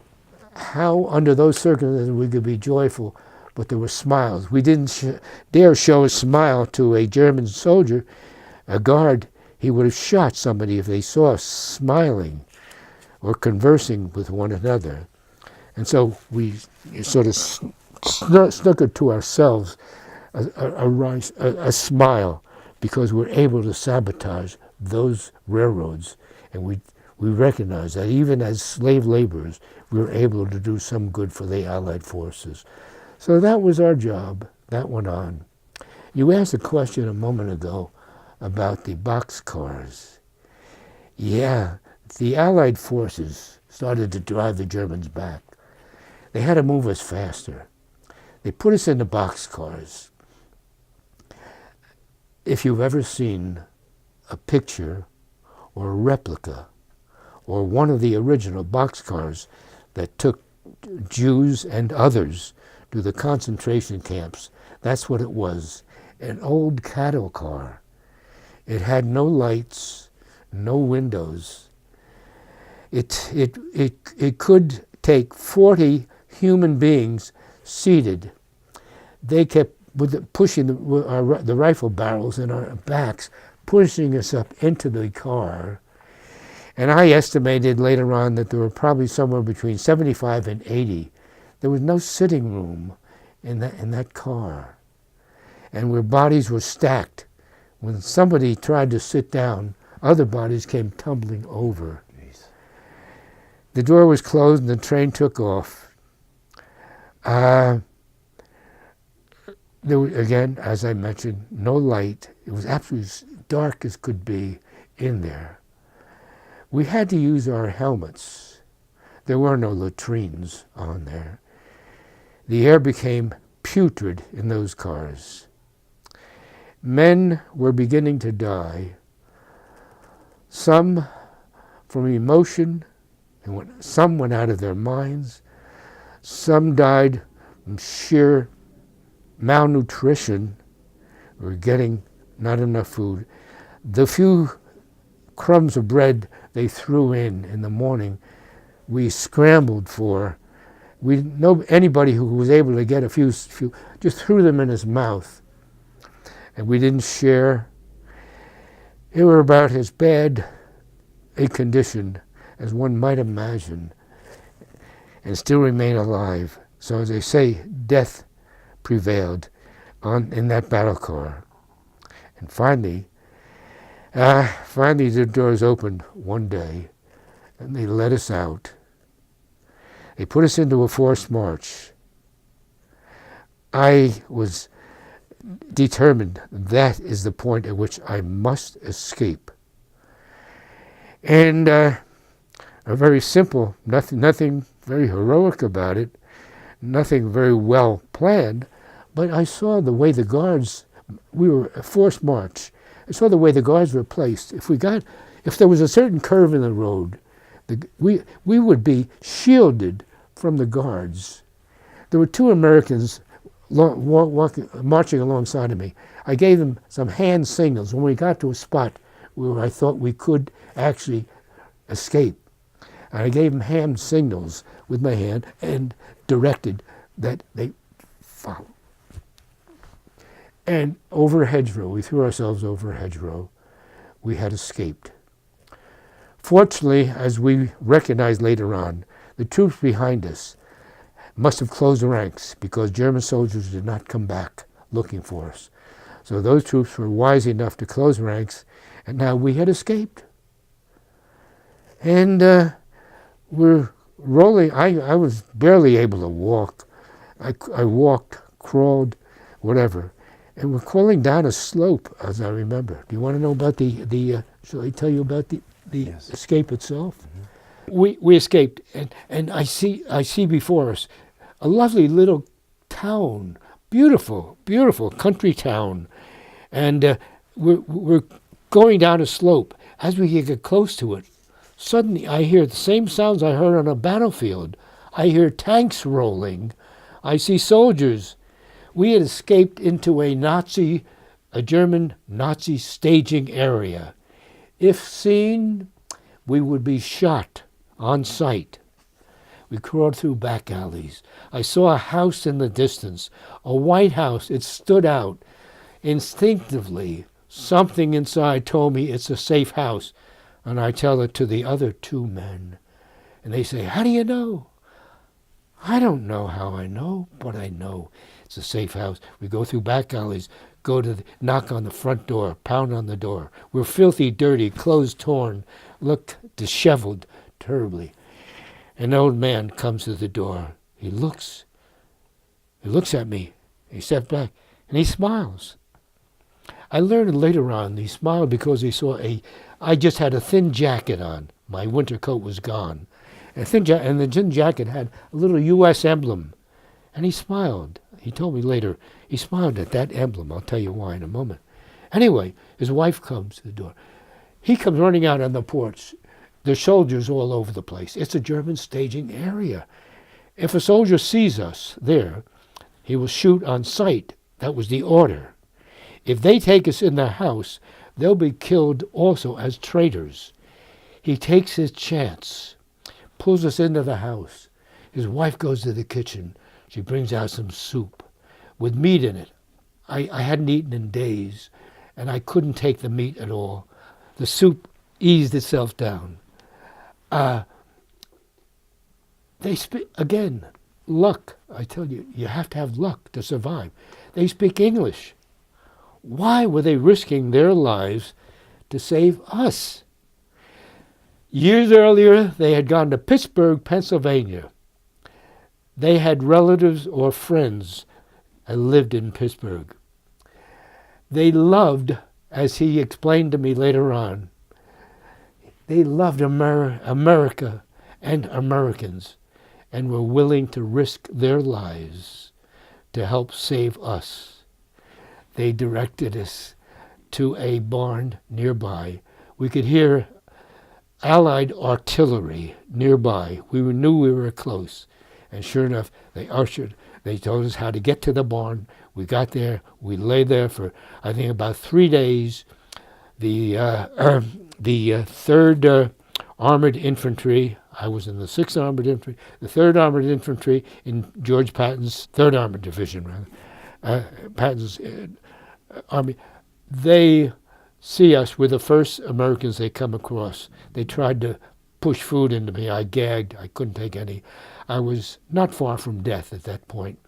How, under those circumstances, we could be joyful, but there were smiles. We didn't dare show a smile to a German soldier, a guard. He would have shot somebody if they saw us smiling or conversing with one another. And so we sort of snuck it to ourselves a smile, because we're able to sabotage those railroads. And we recognize that even as slave laborers, we were able to do some good for the Allied forces. So that was our job. That went on. You asked a question a moment ago about the boxcars. Yeah, the Allied forces started to drive the Germans back. They had to move us faster. They put us in the boxcars. If you've ever seen a picture or a replica or one of the original boxcars that took Jews and others to the concentration camps, that's what it was, an old cattle car. It had no lights, no windows. It could take 40 human beings seated. They kept pushing the rifle barrels in our backs, pushing us up into the car. And I estimated later on that there were probably somewhere between 75 and 80. There was no sitting room in that car. And where bodies were stacked, when somebody tried to sit down, other bodies came tumbling over. Jeez. The door was closed and the train took off. There was, again, as I mentioned, no light. It was absolutely as dark as could be in there. We had to use our helmets. There were no latrines on there. The air became putrid in those cars. Men were beginning to die. Some from emotion, and some went out of their minds. Some died from sheer malnutrition, or getting not enough food. The few crumbs of bread they threw in the morning, we scrambled for. We know anybody who was able to get a few just threw them in his mouth, and we didn't share. They were about as bad a condition as one might imagine, and still remain alive. So as they say, death prevailed in that battle car. And finally the doors opened one day, and they let us out. They put us into a forced march. I was determined that is the point at which I must escape. And are very simple, nothing very heroic about it, nothing very well planned, but I saw the way the guards, we were a forced march, I saw the way the guards were placed. If there was a certain curve in the road, we would be shielded from the guards. There were two Americans marching alongside of me. I gave them some hand signals when we got to a spot where I thought we could actually escape. And I gave them hand signals with my hand and directed that they follow. And over a hedgerow, we threw ourselves over a hedgerow. We had escaped. Fortunately, as we recognized later on, the troops behind us must have closed the ranks because German soldiers did not come back looking for us. So those troops were wise enough to close ranks, and now we had escaped. And we're rolling. I was barely able to walk. I walked, crawled, whatever. And we're crawling down a slope, as I remember. Do you want to know about shall I tell you about the Yes. escape itself? Mm-hmm. We escaped, and I see before us a lovely little town, beautiful country town, and we're going down a slope. As we get close to it, suddenly I hear the same sounds I heard on a battlefield. I hear tanks rolling. I see soldiers. We had escaped into a German Nazi staging area. If seen, we would be shot on sight. We crawled through back alleys. I saw a house in the distance, a white house. It stood out. Instinctively, something inside told me it's a safe house. And I tell it to the other two men. And they say, "How do you know?" I don't know how I know, but I know it's a safe house. We go through back alleys, knock on the front door, pound on the door. We're filthy, dirty, clothes torn, look disheveled terribly. An old man comes to the door. He looks at me. He steps back, and he smiles. I learned later on he smiled because he saw I just had a thin jacket on. My winter coat was gone. And the thin jacket had a little U.S. emblem. And he smiled. He told me later, he smiled at that emblem. I'll tell you why in a moment. Anyway, his wife comes to the door. He comes running out on the porch. There's soldiers all over the place. It's a German staging area. If a soldier sees us there, he will shoot on sight. That was the order. If they take us in their house, they'll be killed also as traitors. He takes his chance, pulls us into the house. His wife goes to the kitchen. She brings out some soup with meat in it. I hadn't eaten in days, and I couldn't take the meat at all. The soup eased itself down. They speak, again, luck. I tell you, you have to have luck to survive. They speak English. Why were they risking their lives to save us? Years earlier, they had gone to Pittsburgh, Pennsylvania. They had relatives or friends that lived in Pittsburgh. They loved, as he explained to me later on, they loved America and Americans and were willing to risk their lives to help save us. They directed us to a barn nearby. We could hear Allied artillery nearby. We knew we were close. And sure enough, they told us how to get to the barn. We got there. We lay there for, I think, about 3 days. The 3rd Armored Infantry, I was in the 6th Armored Infantry, the 3rd Armored Infantry in George Patton's 3rd Armored Division, Patton's Army, they see us. We're the first Americans they come across. They tried to push food into me. I gagged. I couldn't take any. I was not far from death at that point.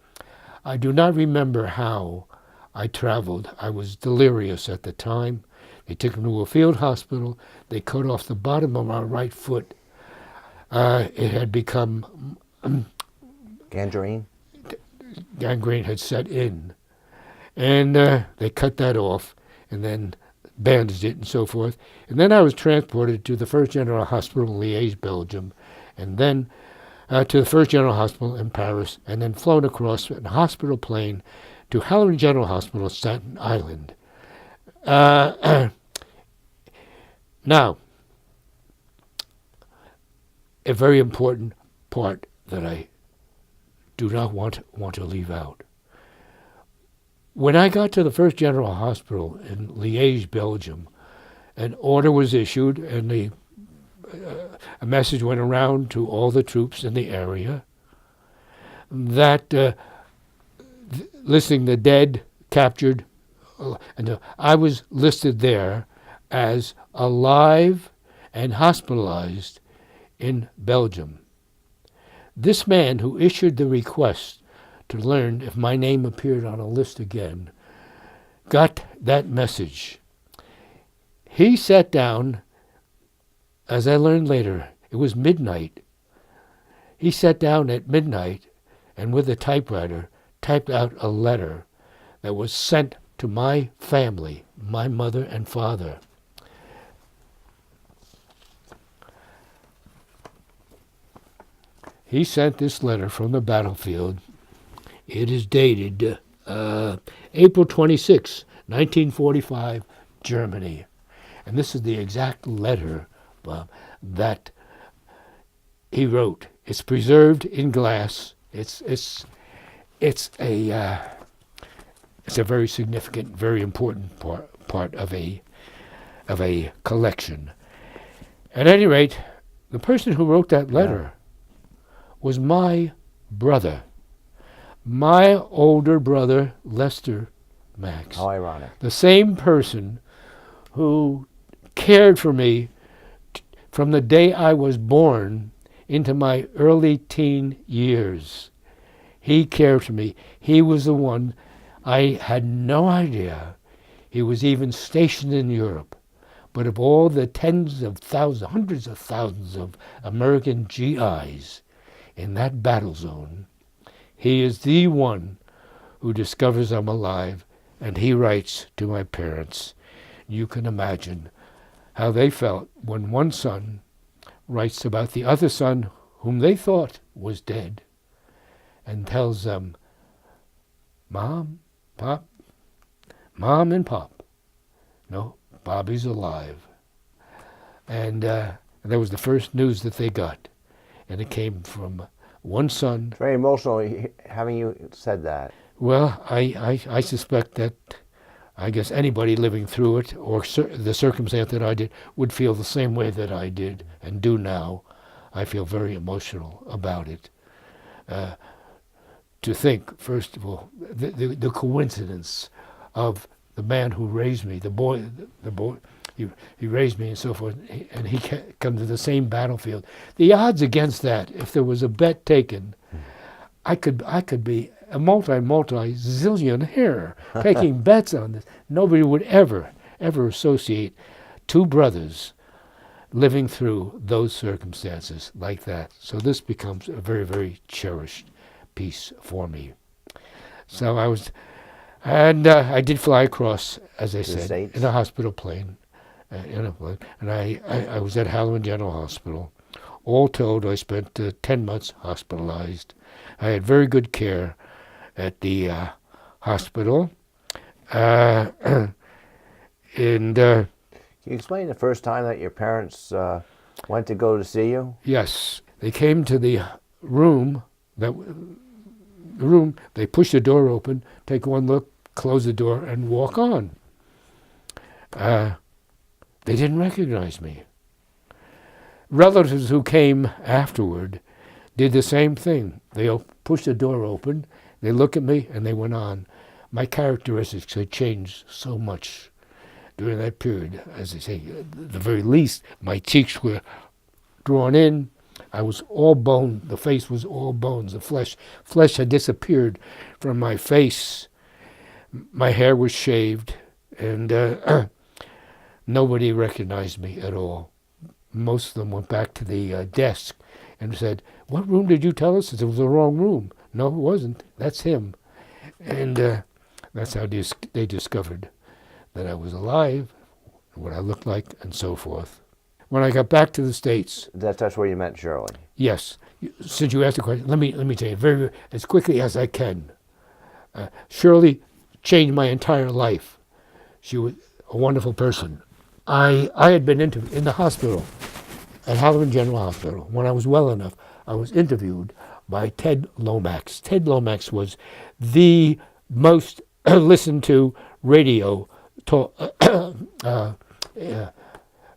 I do not remember how I traveled. I was delirious at the time. They took me to a field hospital. They cut off the bottom of our right foot. It had become... Gangrene? Gangrene had set in. And they cut that off. And then bandaged it and so forth. And then I was transported to the First General Hospital in Liège, Belgium, and then to the First General Hospital in Paris, and then flown across a hospital plane to Halloran General Hospital, Staten Island. Now, a very important part that I do not want to leave out. When I got to the First General Hospital in Liège, Belgium, an order was issued and a message went around to all the troops in the area that listing the dead, captured, and I was listed there as alive and hospitalized in Belgium. This man who issued the request to learn if my name appeared on a list again got that message. He sat down, as I learned later, it was midnight. He sat down at midnight and with a typewriter typed out a letter that was sent to my family, my mother and father. He sent this letter from the battlefield. It is dated April 26, 1945, Germany. And this is the exact letter that he wrote. It's preserved in glass. It's a very significant, very important part of a collection. At any rate, the person who wrote that letter was my brother, my older brother, Lester Max. How ironic. The same person who cared for me from the day I was born into my early teen years. He cared for me. He was the one. I had no idea he was even stationed in Europe. But of all the tens of thousands, hundreds of thousands of American GIs in that battle zone, he is the one who discovers I'm alive, and he writes to my parents. You can imagine how they felt when one son writes about the other son whom they thought was dead and tells them, Mom, Pop, Mom and Pop, no, Bobby's alive. And that was the first news that they got. And it came from one son. It's very emotional having you said that. Well, I suspect that, I guess anybody living through it, or the circumstance that I did, would feel the same way that I did and do now. I feel very emotional about it. To think, first of all, the coincidence of the man who raised me, the boy, he raised me and so forth, and he come to the same battlefield. The odds against that, if there was a bet taken, I could be a multi-zillionaire taking bets on this. Nobody would ever associate two brothers living through those circumstances like that. So this becomes a very, very cherished piece for me. So I did fly across, as I said, States? in a hospital plane. And I was at Halloran General Hospital. All told, I spent 10 months hospitalized. I had very good care at the hospital. And Can you explain the first time that your parents went to go to see you? yes, they came to the room. They push the door open, take one look, close the door, and walk on. They didn't recognize me. Relatives who came afterward did the same thing. They pushed the door open, they looked at me, and they went on. My characteristics had changed so much during that period. As I say, at the very least, my cheeks were drawn in. I was all bone. The face was all bones. The flesh had disappeared from my face. My hair was shaved, and nobody recognized me at all. Most of them went back to the desk and said, "What room did you tell us?" It was the wrong room. No, it wasn't. That's him. And that's how they discovered that I was alive, what I looked like, and so forth. When I got back to the States, That's where you met Shirley. yes, since you asked the question, let me tell you very as quickly as I can. Shirley changed my entire life. She was a wonderful person. I had been in the hospital, at Halloran General Hospital. When I was well enough, I was interviewed by Ted Lomax. Ted Lomax was the most listened to radio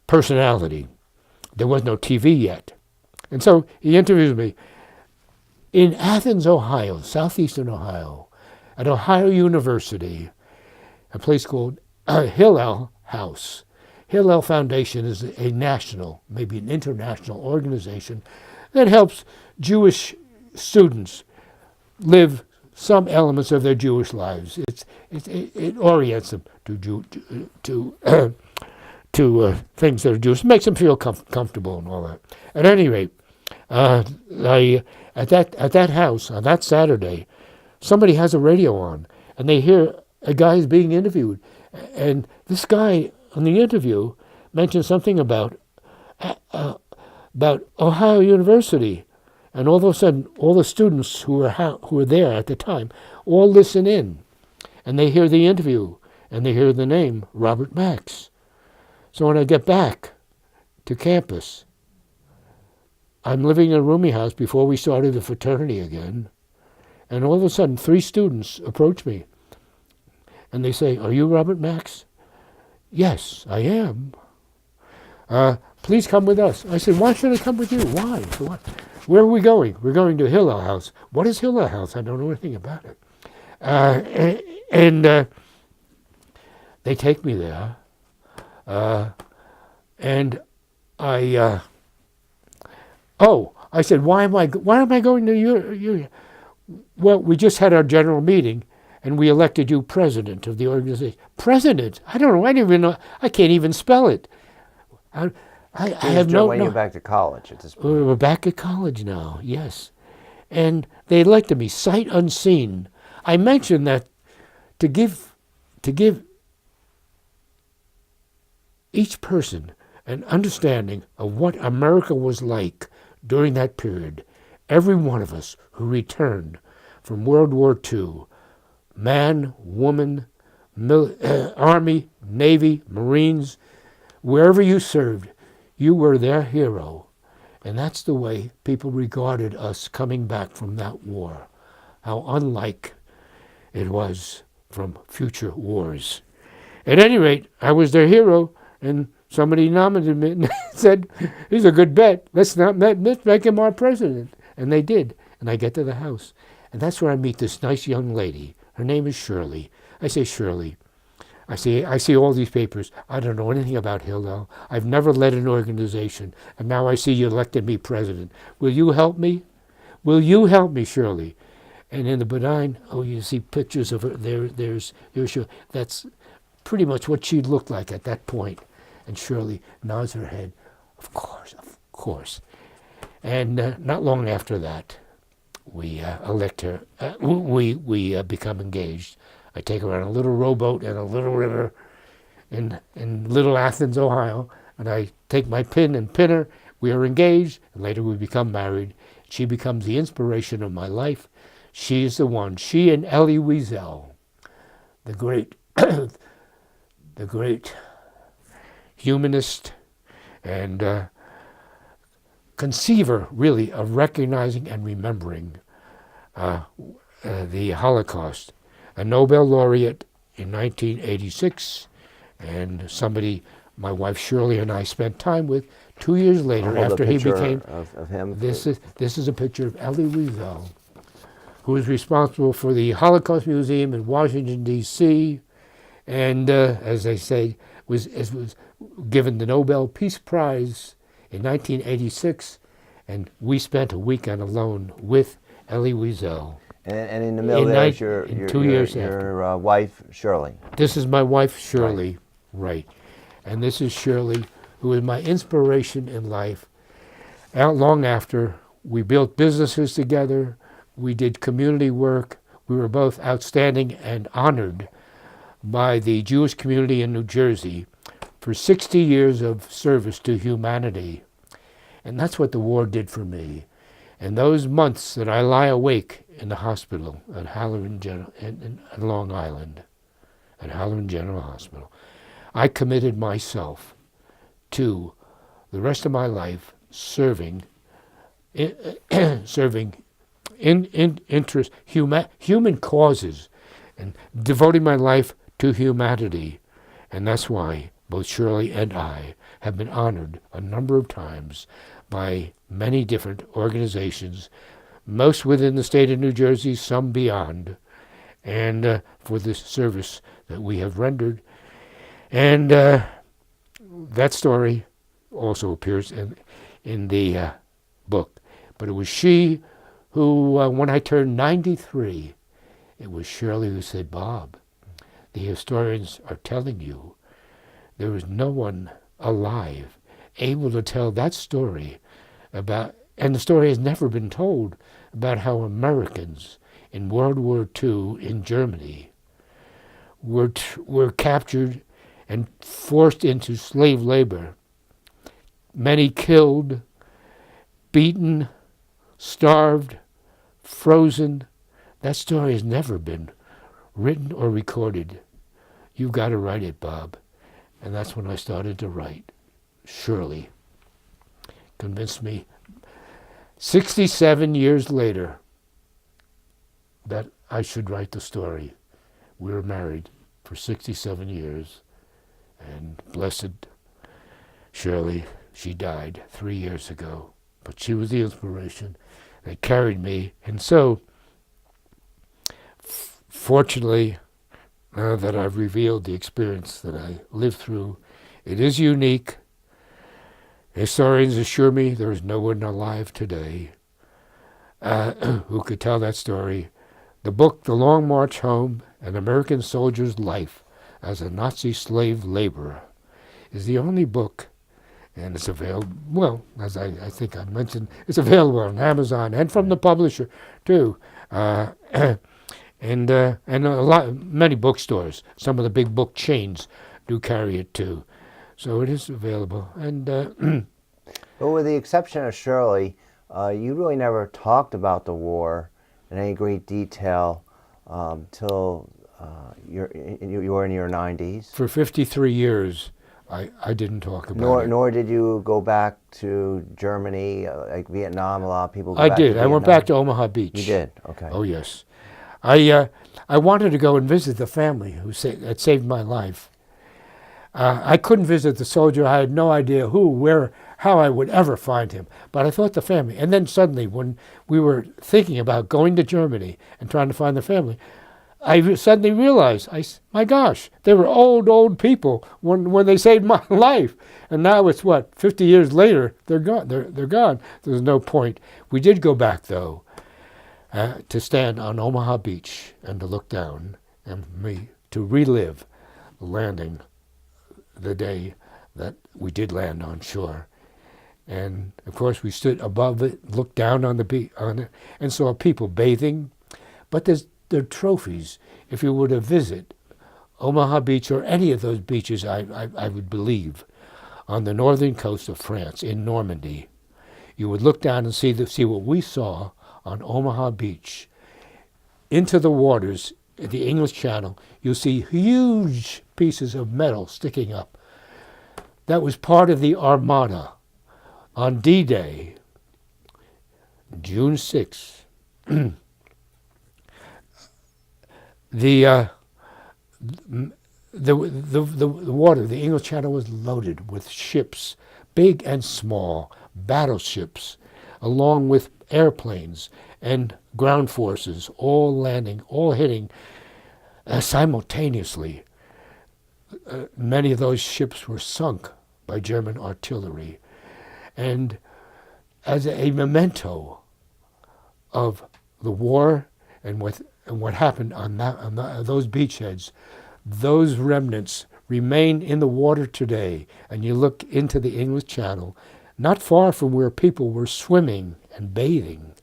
personality. There was no TV yet. And so he interviews me in Athens, Ohio, southeastern Ohio, at Ohio University, a place called Hillel House. Hillel Foundation is a national, maybe an international organization that helps Jewish students live some elements of their Jewish lives. It orients them to things that are Jewish, makes them feel comfortable and all that. At any rate, at that house on that Saturday, somebody has a radio on, and they hear a guy is being interviewed, and this guy on the interview mentioned something about Ohio University, and all of a sudden, all the students who were there at the time all listen in, and they hear the interview, and they hear the name Robert Max. So when I get back to campus, I'm living in a rooming house before we started the fraternity again, and all of a sudden 3 students approach me, and they say, "Are you Robert Max?" "Yes, I am." "Please come with us." I said, "Why should I come with you? Why? For what? Where are we going?" "We're going to Hillel House." "What is Hillel House? I don't know anything about it." And they take me there, and I said, why am I going to you? "Well, we just had our general meeting, and we elected you president of the organization." "President? I don't know. I don't even know. I can't even spell it." I have no. When you're back to college at this point. We're back at college now. Yes, and they elected me sight unseen. I mentioned that to give each person an understanding of what America was like during that period. Every one of us who returned from World War II, man, woman, Army, Navy, Marines, wherever you served, you were their hero. And that's the way people regarded us coming back from that war. How unlike it was from future wars. At any rate, I was their hero, and somebody nominated me and said, "He's a good bet. Let's make him our president." And they did. And I get to the house. And that's where I meet this nice young lady. Her name is Shirley. I say, "Shirley, I see all these papers. I don't know anything about Hillel. I've never led an organization. And now I see you elected me president. Will you help me? Will you help me, Shirley?" And in the benign, you see pictures of her. There's Shirley. That's pretty much what she looked like at that point. And Shirley nods her head. Of course. And not long after that, we elect her. We become engaged. I take her on a little rowboat in a little river in Little Athens, Ohio, and I take my pin and pin her. We are engaged, and later we become married. She becomes the inspiration of my life. She is the one. She and Elie Wiesel, the great humanist and conceiver, really, of recognizing and remembering the Holocaust. A Nobel laureate in 1986, and somebody my wife Shirley and I spent time with 2 years later after he became. Of him. This is a picture of Elie Wiesel, who is responsible for the Holocaust Museum in Washington, D.C., and as I say, was given the Nobel Peace Prize in 1986, and we spent a weekend alone with Elie Wiesel. And in the middle there's your 2 years your wife, Shirley. This is my wife, Shirley, right. And this is Shirley, who is my inspiration in life. Long after, we built businesses together, we did community work, we were both outstanding and honored by the Jewish community in New Jersey for 60 years of service to humanity. And that's what the war did for me. And those months that I lie awake in the hospital at Halloran General, in Long Island, at Halloran General Hospital, I committed myself to the rest of my life serving human causes and devoting my life to humanity. And that's why both Shirley and I have been honored a number of times by many different organizations, most within the state of New Jersey, some beyond, and for this service that we have rendered. And that story also appears in the book. But it was she who, when I turned 93, it was Shirley who said, "Bob, the historians are telling you there is no one alive able to tell that story about," and the story has never been told, about how Americans in World War II in Germany were captured and forced into slave labor. Many killed, beaten, starved, frozen. That story has never been written or recorded. You've got to write it, Bob. And that's when I started to write. Shirley convinced me 67 years later that I should write the story. We were married for 67 years, and blessed Shirley, she died 3 years ago, but she was the inspiration that carried me. And so, fortunately, now that I've revealed the experience that I lived through, it is unique. Historians assure me there is no one alive today who could tell that story. The book, The Long March Home, An American Soldier's Life as a Nazi Slave Laborer, is the only book, and it's available, well, as I think I mentioned, it's available on Amazon and from the publisher too. And many bookstores, some of the big book chains do carry it too. So it is available. And but with the exception of Shirley, you really never talked about the war in any great detail till you were in your 90s. For 53 years, I didn't talk about it. Nor did you go back to Germany, like Vietnam. A lot of people go I back did. to I went Vietnam. back to Omaha Beach. You did? Okay. Oh, yes. I wanted to go and visit the family that saved my life. I couldn't visit the soldier. I had no idea who, where, how I would ever find him. But I thought the family. And then suddenly, when we were thinking about going to Germany and trying to find the family, I suddenly realized, my gosh, they were old people when they saved my life. And now it's 50 years later, they're gone. They're gone. There's no point. We did go back, though, to stand on Omaha Beach and to look down and to relive the landing, the day that we did land on shore. And of course we stood above it, looked down on the beach on it, and saw people bathing. But there are trophies. If you were to visit Omaha Beach or any of those beaches, I would believe, on the northern coast of France, in Normandy, you would look down and see what we saw on Omaha Beach. Into the waters, the English Channel, you'll see huge pieces of metal sticking up. That was part of the Armada. On D-Day, June 6th, the water, the English Channel was loaded with ships, big and small, battleships, along with airplanes and ground forces, all landing, all hitting simultaneously. Many of those ships were sunk by German artillery. And as a memento of the war and what happened on those beachheads, those remnants remain in the water today. And you look into the English Channel, not far from where people were swimming and bathing,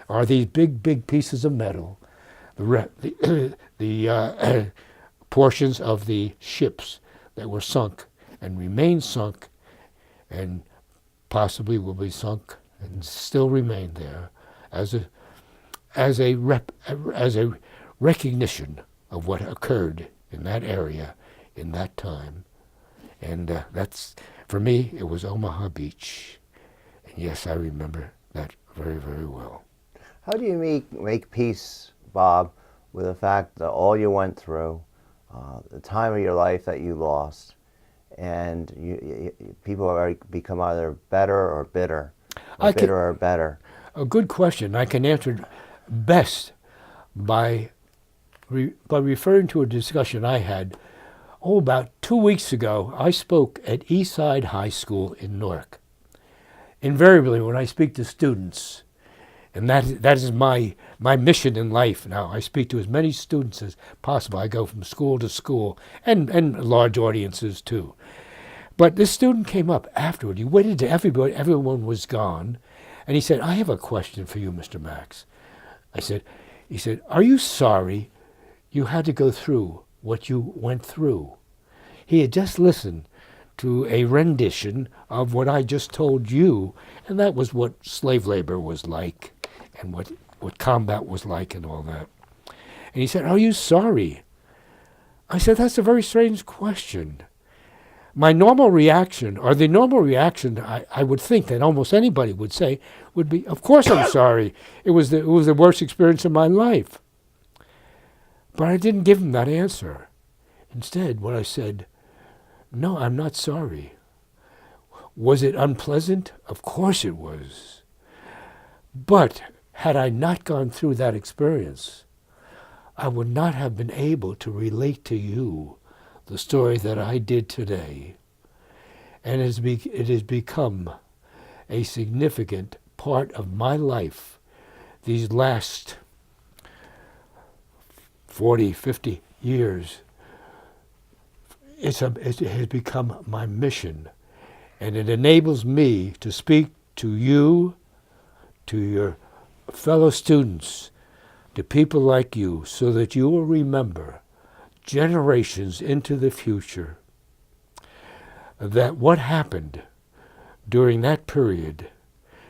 are these big pieces of metal, the portions of the ships that were sunk and remain sunk, and possibly will be sunk and still remain there as a recognition of what occurred in that area in that time. And that's, for me, it was Omaha Beach. And yes, I remember that very, very well. How do you make peace, Bob, with the fact that all you went through, the time of your life that you lost, and people are become either better or bitter, or bitter or better? A good question. I can answer it best by referring to a discussion I had, about 2 weeks ago. I spoke at Eastside High School in Newark. Invariably, when I speak to students, and that is my mission in life now, I speak to as many students as possible. I go from school to school, and large audiences too. But this student came up afterward. He waited till everyone was gone, and he said, "I have a question for you, Mr. Max." He said, "Are you sorry you had to go through what you went through?" He had just listened to a rendition of what I just told you, and that was what slave labor was like, and what combat was like and all that. And he said, "Are you sorry?" I said, "That's a very strange question." My normal reaction, or the normal reaction I would think that almost anybody would say, would be, "Of course I'm sorry. It was the worst experience of my life." But I didn't give him that answer. Instead, what I said, "No, I'm not sorry." Was it unpleasant? Of course it was. But had I not gone through that experience, I would not have been able to relate to you the story that I did today. And it has become a significant part of my life these last 40, 50 years. It has become my mission, and it enables me to speak to you, to your fellow students, to people like you, so that you will remember generations into the future that what happened during that period,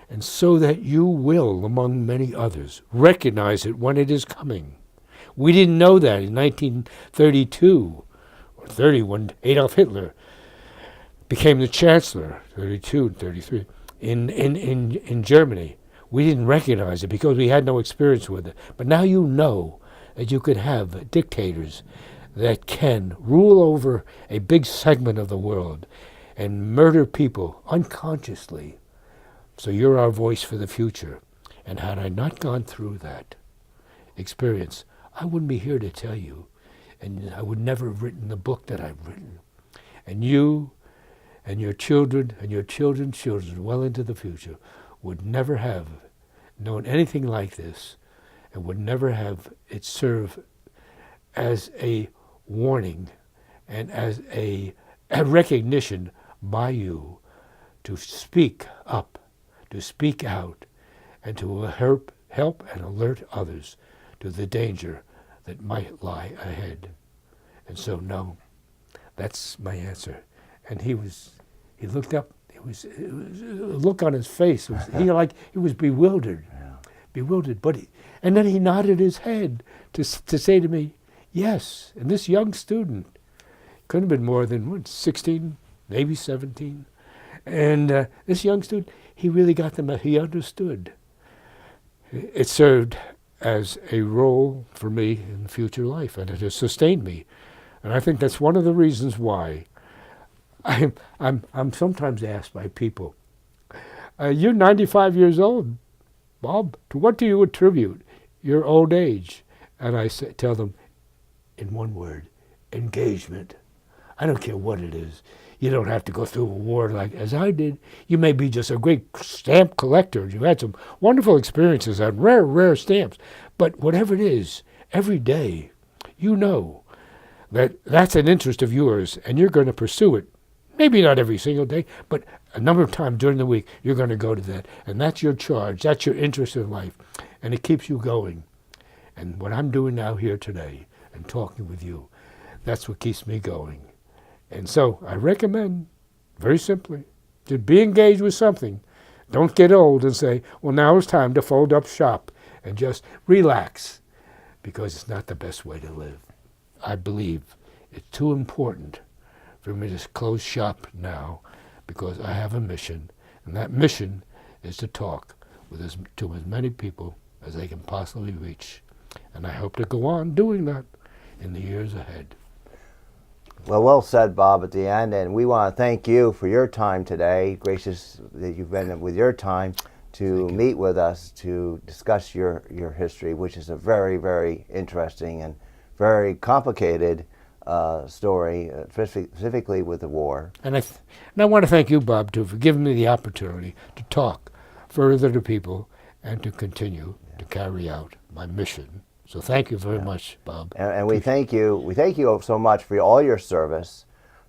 and so that you will, among many others, recognize it when it is coming. We didn't know that in 1932 or 30, when Adolf Hitler became the chancellor, 32 and 33, in Germany. We didn't recognize it because we had no experience with it. But now you know that you could have dictators that can rule over a big segment of the world and murder people unconsciously. So you're our voice for the future. And had I not gone through that experience, I wouldn't be here to tell you. And I would never have written the book that I've written. And you and your children and your children's children well into the future would never have known anything like this, and would never have it serve as a warning and as a recognition by you to speak up, to speak out, and to help and alert others to the danger that might lie ahead. And so, no, that's my answer. And he looked up. It was a look on his face. He was bewildered, bewildered. And then he nodded his head to say to me, "Yes." And this young student couldn't have been more than 16, maybe 17. And this young student, he really got them. He understood. It served as a role for me in future life, and it has sustained me. And I think that's one of the reasons why I'm sometimes asked by people, "You're 95 years old, Bob. To what do you attribute your old age?" And I tell them, in one word, engagement. I don't care what it is. You don't have to go through a war like as I did. You may be just a great stamp collector. You had some wonderful experiences on rare, rare stamps. But whatever it is, every day, you know that that's an interest of yours, and you're going to pursue it. Maybe not every single day, but a number of times during the week, you're going to go to that. And that's your charge. That's your interest in life. And it keeps you going. And what I'm doing now here today and talking with you, that's what keeps me going. And so I recommend, very simply, to be engaged with something. Don't get old and say, well, now it's time to fold up shop and just relax, because it's not the best way to live. I believe it's too important for me to close shop now, because I have a mission, and that mission is to talk to as many people as I can possibly reach. And I hope to go on doing that in the years ahead. Well said, Bob, at the end. And we want to thank you for your time today. Gracious that you've been with your time to meet with us to discuss your history, which is a very, very interesting and very complicated story, specifically with the war. And I want to thank you, Bob, too, for giving me the opportunity to talk further to people and to continue to carry out my mission. So thank you very much, Bob. And we thank you. We thank you so much for all your service,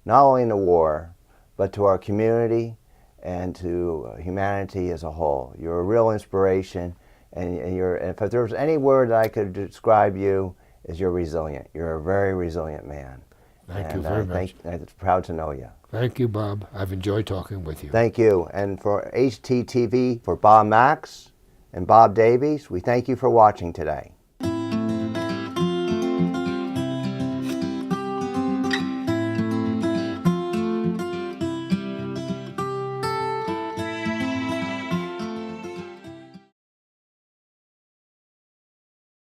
not only in the war, but to our community and to humanity as a whole. You're a real inspiration, and if there was any word that I could describe you, is you're resilient. You're a very resilient man. Thank you very much. I'm proud to know you. Thank you, Bob. I've enjoyed talking with you. Thank you. And for HTTV, for Bob Max and Bob Davies, we thank you for watching today.